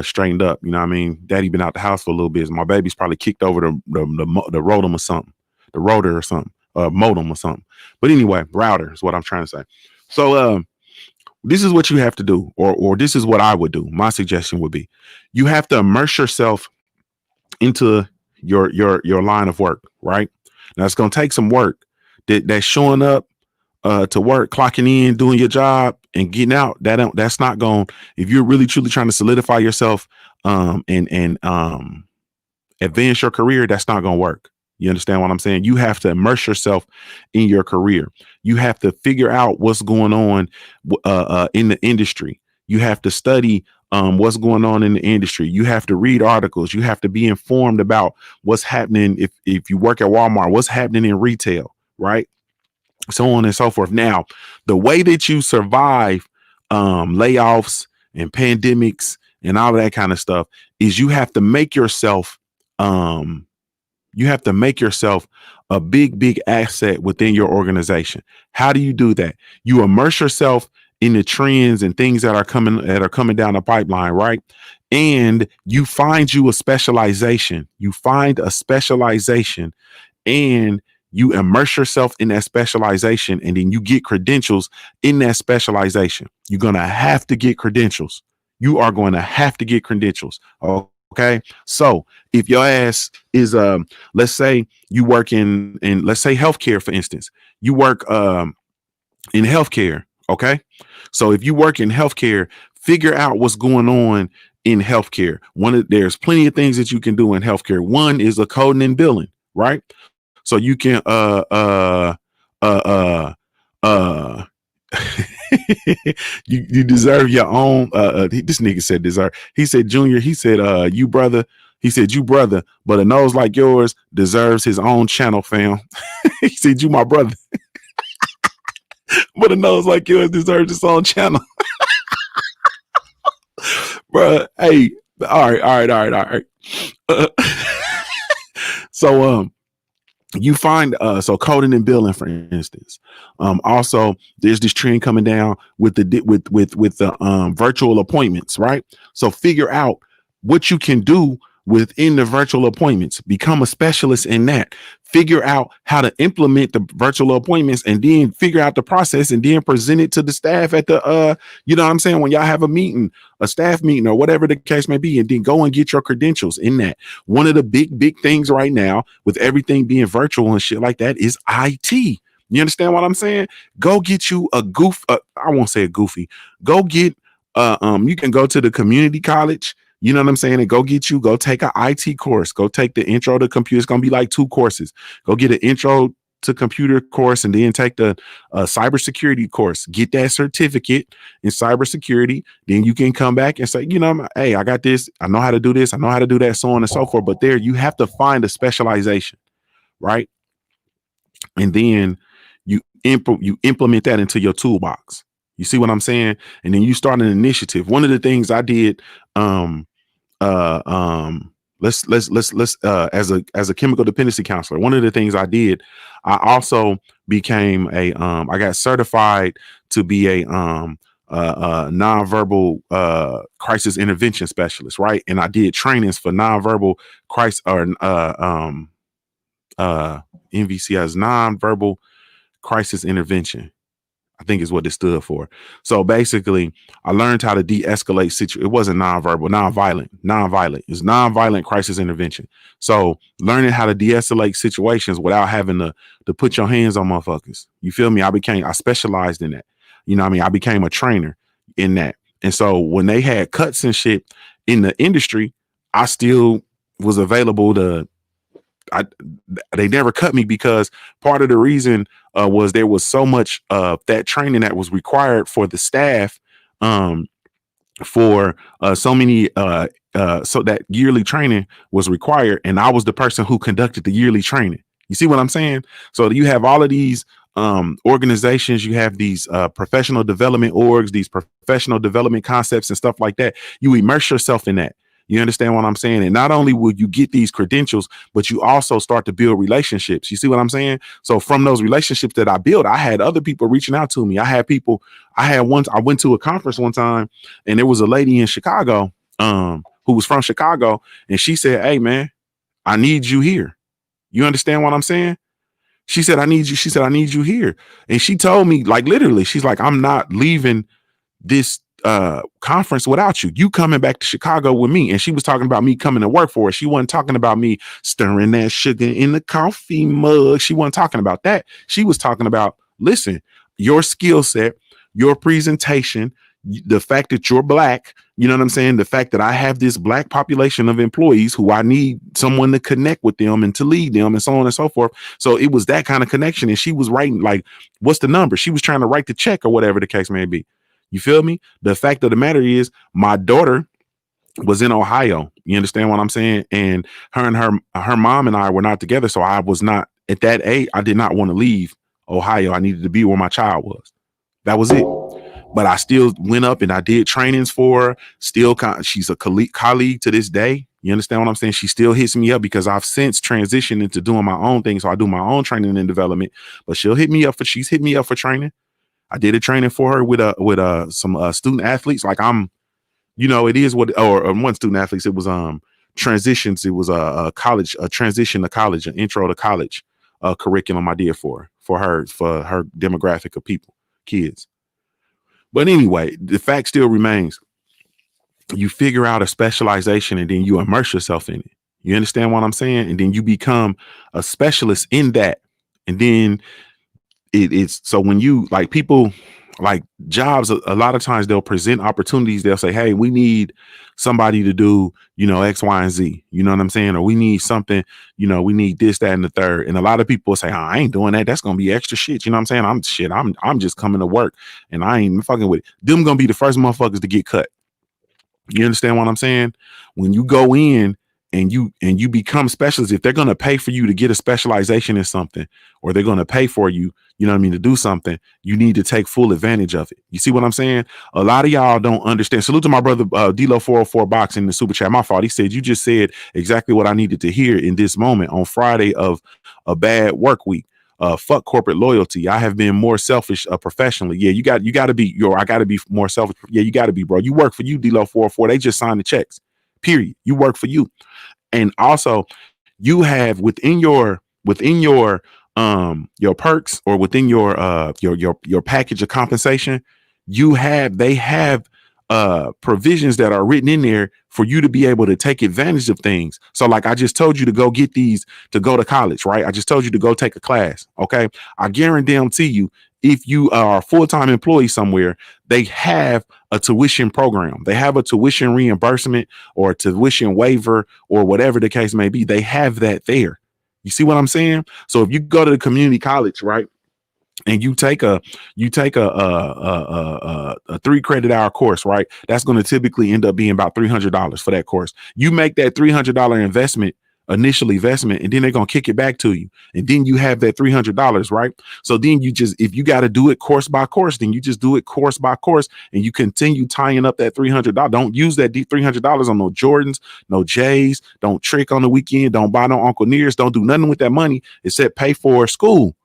straightened up. You know what I mean? Daddy been out the house for a little bit. My baby's probably kicked over the rotom or something, the rotor or something, modem or something. But anyway, router is what I'm trying to say. So this is what you have to do, or this is what I would do. My suggestion would be, you have to immerse yourself into your line of work, right? Now it's gonna take some work. That's showing up to work, clocking in, doing your job, and getting out. That's not going. If you're really truly trying to solidify yourself, and advance your career, that's not going to work. You understand what I'm saying? You have to immerse yourself in your career. You have to figure out what's going on in the industry. You have to study what's going on in the industry. You have to read articles. You have to be informed about what's happening. If you work at Walmart, what's happening in retail, right? So on and so forth. Now, the way that you survive layoffs and pandemics and all of that kind of stuff is you have to make yourself a big asset within your organization. How do you do that? You immerse yourself in the trends and things that are coming down the pipeline, right? And you find a specialization. You find a specialization, and you immerse yourself in that specialization, and then you get credentials in that specialization. You're going to have to get credentials. You are going to have to get credentials. Okay. So if your ass is, let's say you work in let's say healthcare, for instance, you work in healthcare. Okay. So if you work in healthcare, figure out what's going on in healthcare. There's plenty of things that you can do in healthcare. One is a coding and billing, right? So you can you deserve your own this nigga said deserve. He said, Junior, he said you brother, but a nose like yours deserves his own channel, fam. He said, you my brother. But a nose like yours deserves its own channel. Bruh, hey, all right. So you find so coding and billing, for instance. Also, there's this trend coming down with the virtual appointments, right? So figure out what you can do within the virtual appointments. Become a specialist in that. Figure out how to implement the virtual appointments, and then figure out the process, and then present it to the staff at the you know what I'm saying, when y'all have a meeting, a staff meeting, or whatever the case may be, and then go and get your credentials in that. One of the big things right now with everything being virtual and shit like that is IT. You understand what I'm saying? Go get you a I won't say a goofy. Go get you can go to the community college. You know what I'm saying? And go take an IT course. Go take the intro to computer. It's going to be like 2 courses. Go get an intro to computer course, and then take the cybersecurity course. Get that certificate in cybersecurity. Then you can come back and say, you know, hey, I got this. I know how to do this. I know how to do that, so on and so forth. But there, you have to find a specialization, right? And then you implement that into your toolbox. You see what I'm saying? And then you start an initiative. One of the things I did, let's as a chemical dependency counselor, one of the things I did, I also became I got certified to be a nonverbal crisis intervention specialist, right? And I did trainings for nonverbal crisis or NVCS, nonverbal crisis intervention, I think is what it stood for. So basically, I learned how to de-escalate situations. It wasn't nonviolent. It's nonviolent crisis intervention. So learning how to de-escalate situations without having to put your hands on motherfuckers. You feel me? I specialized in that. You know what I mean? I became a trainer in that. And so when they had cuts and shit in the industry, I still was available to. They never cut me, because part of the reason was there was so much of that training that was required for the staff, for so many so that yearly training was required, and I was the person who conducted the yearly training. You see what I'm saying? So you have all of these organizations, you have these professional development orgs, these professional development concepts and stuff like that. You immerse yourself in that. You understand what I'm saying? And not only will you get these credentials, but you also start to build relationships. You see what I'm saying? So from those relationships that I built, I had other people reaching out to me. I went to a conference one time, and there was a lady in Chicago who was from Chicago, and she said, hey man, I need you here. You understand what I'm saying? She said, I need you. She said, I need you here. And she told me, like, literally, she's like, I'm not leaving this conference without you. You coming back to Chicago with me. And she was talking about me coming to work for her. She wasn't talking about me stirring that sugar in the coffee mug. She wasn't talking about that. She was talking about, listen, your skill set, your presentation, the fact that you're black, you know what I'm saying? The fact that I have this black population of employees who I need someone to connect with them and to lead them and so on and so forth. So it was that kind of connection. And she was writing like, what's the number? She was trying to write the check or whatever the case may be. You feel me? The fact of the matter is my daughter was in Ohio. You understand what I'm saying? And her mom and I were not together. So I was not at that age. I did not want to leave Ohio. I needed to be where my child was. That was it. But I still went up and I did trainings for her. Still, she's a colleague to this day. You understand what I'm saying? She still hits me up because I've since transitioned into doing my own thing. So I do my own training and development, but she's hit me up for training. I did a training for her with some student athletes. Like it is what, or one student athletes. It was transitions. It was a transition to college, an intro to college curriculum I did for her demographic of people, kids. But anyway, the fact still remains. You figure out a specialization and then you immerse yourself in it. You understand what I'm saying? And then you become a specialist in that. And then it's so when you like people like jobs, a lot of times they'll present opportunities. They'll say, hey, we need somebody to do, X, Y, and Z. You know what I'm saying? Or we need something, we need this, that, and the third. And a lot of people say, oh, I ain't doing that. That's going to be extra shit. You know what I'm saying? I'm just coming to work and I ain't fucking with it. Them going to be the first motherfuckers to get cut. You understand what I'm saying? When you go in and you become specialists, if they're going to pay for you to get a specialization in something, or they're going to pay for you, to do something, you need to take full advantage of it. You see what I'm saying? A lot of y'all don't understand. Salute to my brother, D-Lo 404 Box in the super chat. My fault. He said, you just said exactly what I needed to hear in this moment on Friday of a bad work week. Fuck corporate loyalty. I have been more selfish professionally. Yeah, you got to be, I got to be more selfish. Yeah, you got to be, bro. You work for you, D-Lo 404. They just signed the checks. Period. You work for you. And also you have within your perks, or within your package of compensation, they have provisions that are written in there for you to be able to take advantage of things. So like I just told you to go get these to go to college, right? I just told you to go take a class. Okay. I guarantee you, if you are a full-time employee somewhere, they have a tuition program. They have a tuition reimbursement or a tuition waiver or whatever the case may be. They have that there. You see what I'm saying? So if you go to the community college, right, and you take a 3 credit hour course, right, that's going to typically end up being about $300 for that course. You make that $300 initial investment, and then they're going to kick it back to you. And then you have that $300, right? So then if you got to do it course by course, then you just do it course by course, and you continue tying up that $300. Don't use that $300 on no Jordans, no J's. Don't trick on the weekend. Don't buy no Uncle Nears. Don't do nothing with that money except pay for school.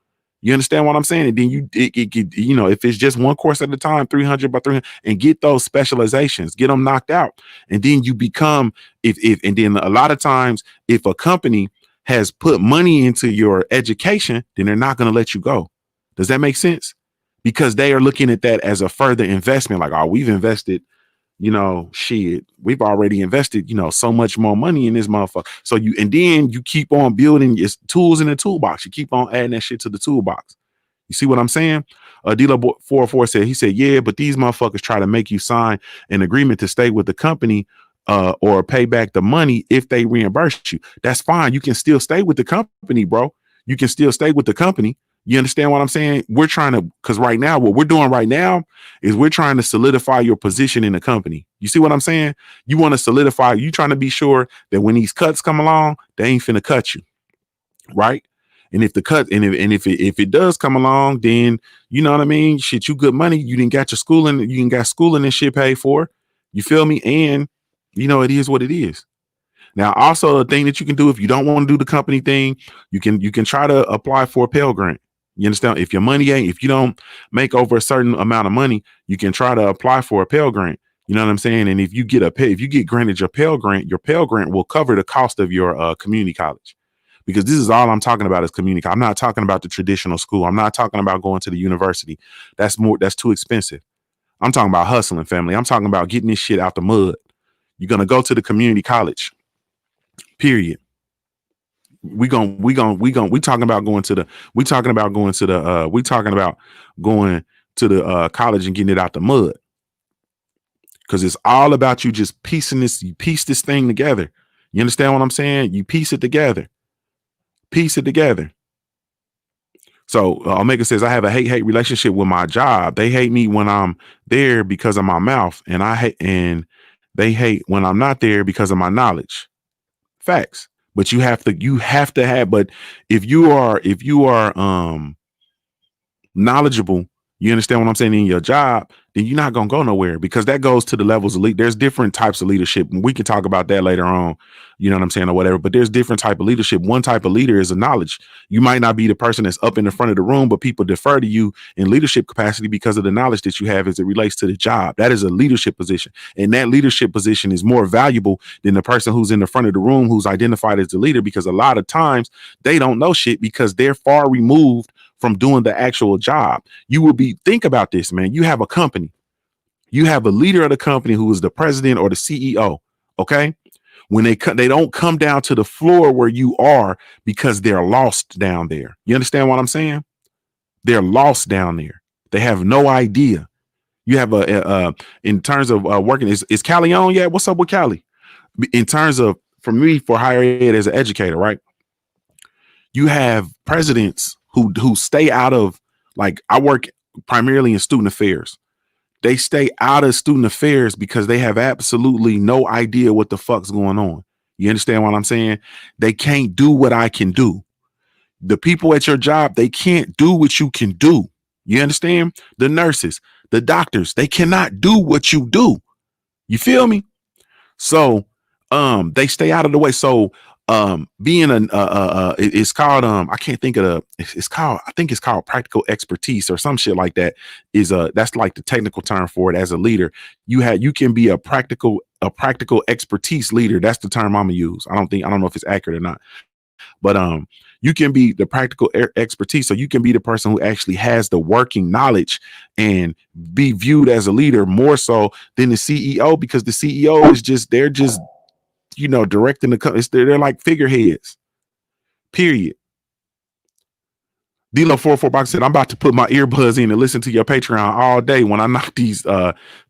You understand what I'm saying? And then if it's just one course at a time, 300 by 300, and get those specializations, get them knocked out. And then you become, and then a lot of times, if a company has put money into your education, then they're not going to let you go. Does that make sense? Because they are looking at that as a further investment. Like, oh, we've invested, we've already invested, so much more money in this motherfucker. So and then you keep on building your tools in the toolbox. You keep on adding that shit to the toolbox. You see what I'm saying? Dealer 404 said, yeah, but these motherfuckers try to make you sign an agreement to stay with the company or pay back the money if they reimburse you. That's fine. You can still stay with the company, bro. You can still stay with the company. You understand what I'm saying? We're trying to, because right now, what we're doing right now is we're trying to solidify your position in the company. You see what I'm saying? You want to solidify, you trying to be sure that when these cuts come along, they ain't finna cut you. Right? And if the cut, and if it does come along, then you know what I mean? Shit, you good money. You didn't got your schooling, you didn't got schooling and shit paid for. You feel me? And it is what it is. Now, also a thing that you can do if you don't want to do the company thing, you can try to apply for a Pell Grant. You understand? If you don't make over a certain amount of money, you can try to apply for a Pell Grant. You know what I'm saying? And if you get granted your Pell Grant will cover the cost of your community college. Because this is all I'm talking about is community. I'm not talking about the traditional school. I'm not talking about going to the university. That's too expensive. I'm talking about hustling, family. I'm talking about getting this shit out the mud. You're gonna go to the community college. Period. We talking about going to the we talking about going to the we talking about going to the college and getting it out the mud. Because it's all about you just you piece this thing together. You understand what I'm saying? You piece it together. Piece it together. So Omega says, I have a hate relationship with my job. They hate me when I'm there because of my mouth, and they hate when I'm not there because of my knowledge. Facts. But you have to have, but if you are knowledgeable, you understand what I'm saying, in your job, then you're not gonna go nowhere, because that goes to the levels of there's different types of leadership, and we can talk about that later on, you know what I'm saying, or whatever. But there's different type of leadership. One type of leader is a knowledge. You might not be the person that's up in the front of the room, but people defer to you in leadership capacity because of the knowledge that you have as it relates to the job. That is a leadership position, and that leadership position is more valuable than the person who's in the front of the room who's identified as the leader, because a lot of times they don't know shit because they're far removed from doing the actual job. Think about this, man. You have a company. You have a leader of the company who is the president or the CEO. Okay. When they don't come down to the floor where you are because they're lost down there. You understand what I'm saying? They're lost down there. They have no idea. You have in terms of working, is Callie on yet? What's up with Callie? In terms of, for me, for higher ed as an educator, right? You have presidents who stay out of, like, I work primarily in student affairs. They stay out of student affairs because they have absolutely no idea what the fuck's going on. You understand what I'm saying? They can't do what I can do. The people at your job, they can't do what you can do. You understand? The nurses, the doctors, they cannot do what you do. You feel me? So they stay out of the way. So being it's called I can't think of I think it's called practical expertise or some shit like that. That's like the technical term for it. As a leader, you can be a practical expertise leader. That's the term I'm gonna use. I don't know if it's accurate or not, but you can be the practical expertise. So you can be the person who actually has the working knowledge and be viewed as a leader more so than the CEO, because the CEO is they're just directing the company. They're like figureheads. Period. D-Lo44 Box said, I'm about to put my earbuds in and listen to your Patreon all day when I knock these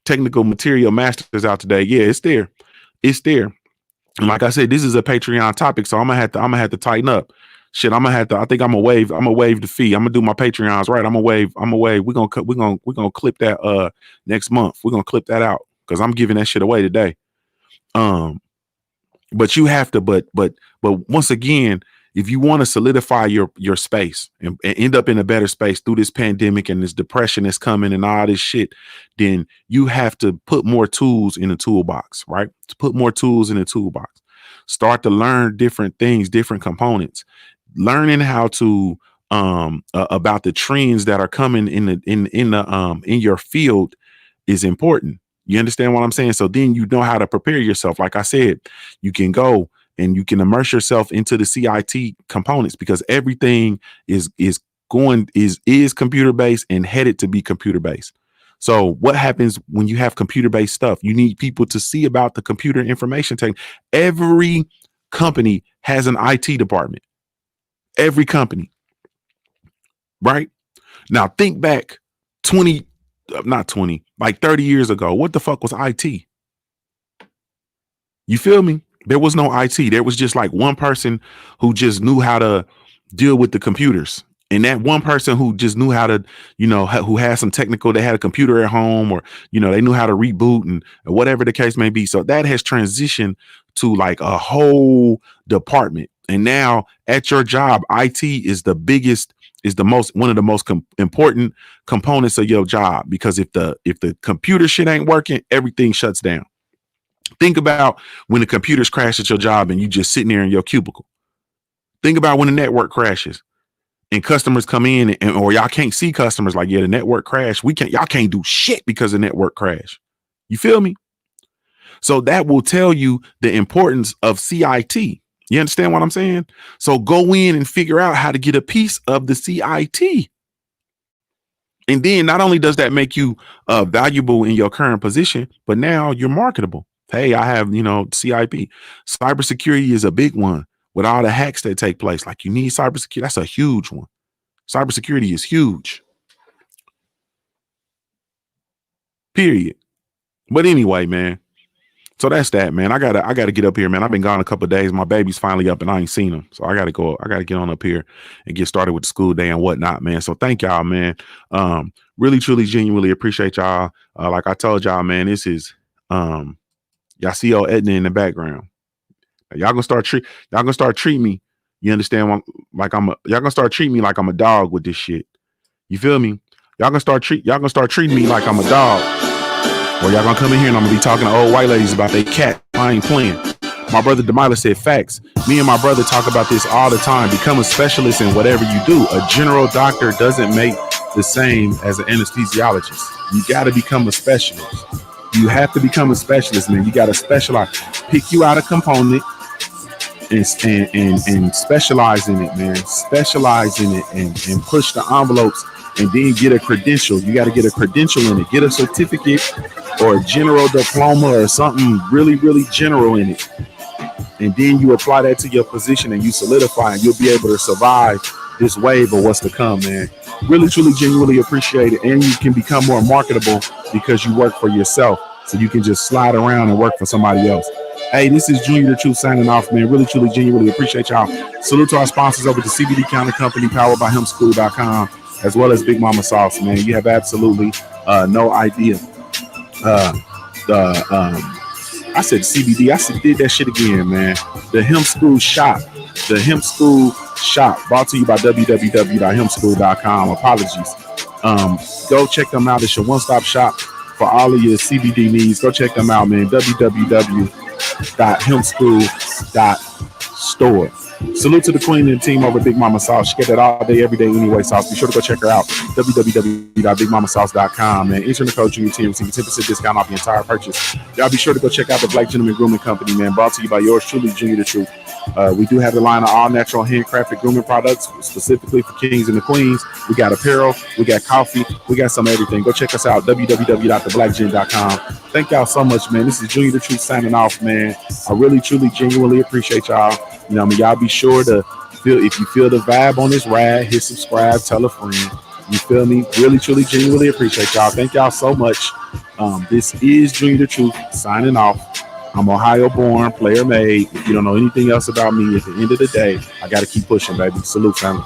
technical material masters out today. Yeah, it's there. It's there. And like I said, this is a Patreon topic, so I'm gonna have to tighten up. Shit, I think I'm gonna waive the fee. I'm gonna do my Patreons right. I'm gonna waive. We're gonna clip that next month. We're gonna clip that out because I'm giving that shit away today. But you have to, but once again, if you want to solidify your space and end up in a better space through this pandemic and this depression that's coming and all this shit, then you have to put more tools in the toolbox, right? To put more tools in the toolbox. Start to learn different things, different components, learning how to about the trends that are coming in your field is important. You understand what I'm saying? So then you know how to prepare yourself. Like I said, you can go and you can immerse yourself into the CIT components, because everything is computer based and headed to be computer based. So what happens when you have computer based stuff? You need people to see about the computer information tech. Every company has an IT department. Every company. Right? Now think back 30 years ago. What the fuck was IT? You feel me? There was no IT. There was just like one person who just knew how to deal with the computers. And that one person who just knew how to, who had some technical, they had a computer at home, or, they knew how to reboot and whatever the case may be. So that has transitioned to like a whole department. And now at your job, IT is one of the most important components of your job, because if the computer shit ain't working, everything shuts down. Think about when the computers crash at your job and you just sitting there in your cubicle. Think about when the network crashes and customers come in or y'all can't see customers, like, yeah, the network crashed. Y'all can't do shit because the network crashed. You feel me? So that will tell you the importance of CIT. You understand what I'm saying? So go in and figure out how to get a piece of the CIT. And then not only does that make you valuable in your current position, but now you're marketable. Hey, I have, CIP. Cybersecurity is a big one with all the hacks that take place. Like you need cybersecurity. That's a huge one. Cybersecurity is huge. Period. But anyway, man. So that's that, man. I gotta get up here, man. I've been gone a couple of days. My baby's finally up and I ain't seen him. So I gotta go. I gotta get on up here and get started with the school day and whatnot, man. So thank y'all, man. Really, truly, genuinely appreciate y'all. Like I told y'all, man, this is y'all see old Edna in the background. Y'all gonna start treating me. You understand? Y'all gonna start treating me like I'm a dog with this shit. You feel me? Y'all gonna start treating me like I'm a dog. Or y'all gonna come in here and I'm gonna be talking to old white ladies about their cat. I ain't playing. My brother Demila said facts. Me and my brother talk about this all the time. Become a specialist in whatever you do. A general doctor doesn't make the same as an anesthesiologist. You gotta become a specialist. You have to become a specialist, man. You gotta specialize. Pick you out a component and specialize in it, man. Specialize in it and push the envelopes and then get a credential. You got to get a credential in it. Get a certificate or a general diploma or something really, really general in it. And then you apply that to your position and you solidify and you'll be able to survive this wave of what's to come, man. Really, truly, genuinely appreciate it. And you can become more marketable because you work for yourself. So you can just slide around and work for somebody else. Hey, this is JuniorTheTruth signing off, man. Really, truly, genuinely appreciate y'all. Salute to our sponsors over at the CBD Counter Company, powered by hemschool.com, as well as Big Mama Sauce, man. You have absolutely no idea. I said CBD. I did that shit again, man. The Hemp School Shop. The Hemp School Shop, brought to you by www.hemschool.com. Apologies. Go check them out. It's your one-stop shop for all of your CBD needs. Go check them out, man. www.hempschool.store. Salute to the queen and the team over at Big Mama Sauce. She get that all day, every day, anyway, sauce. Be sure to go check her out. www.bigmamasauce.com, man. Enter the code JuniorTeam, receive a 10% discount off the entire purchase. Y'all be sure to go check out the Black Gentleman Grooming Company, man. Brought to you by yours truly, JuniorTheTruth. We do have the line of all natural handcrafted grooming products specifically for kings and the queens. We got apparel, we got coffee, we got some of everything. Go check us out, www.theblackgen.com. Thank y'all so much, man. This is JuniorTheTruth signing off, man. I really, truly, genuinely appreciate y'all. You know, I mean, y'all be sure to if you feel the vibe on this ride, hit subscribe, tell a friend. You feel me? Really, truly, genuinely appreciate y'all. Thank y'all so much. This is JuniorTheTruth signing off. I'm Ohio born, player made. If you don't know anything else about me, at the end of the day, I got to keep pushing, baby. Salute, family.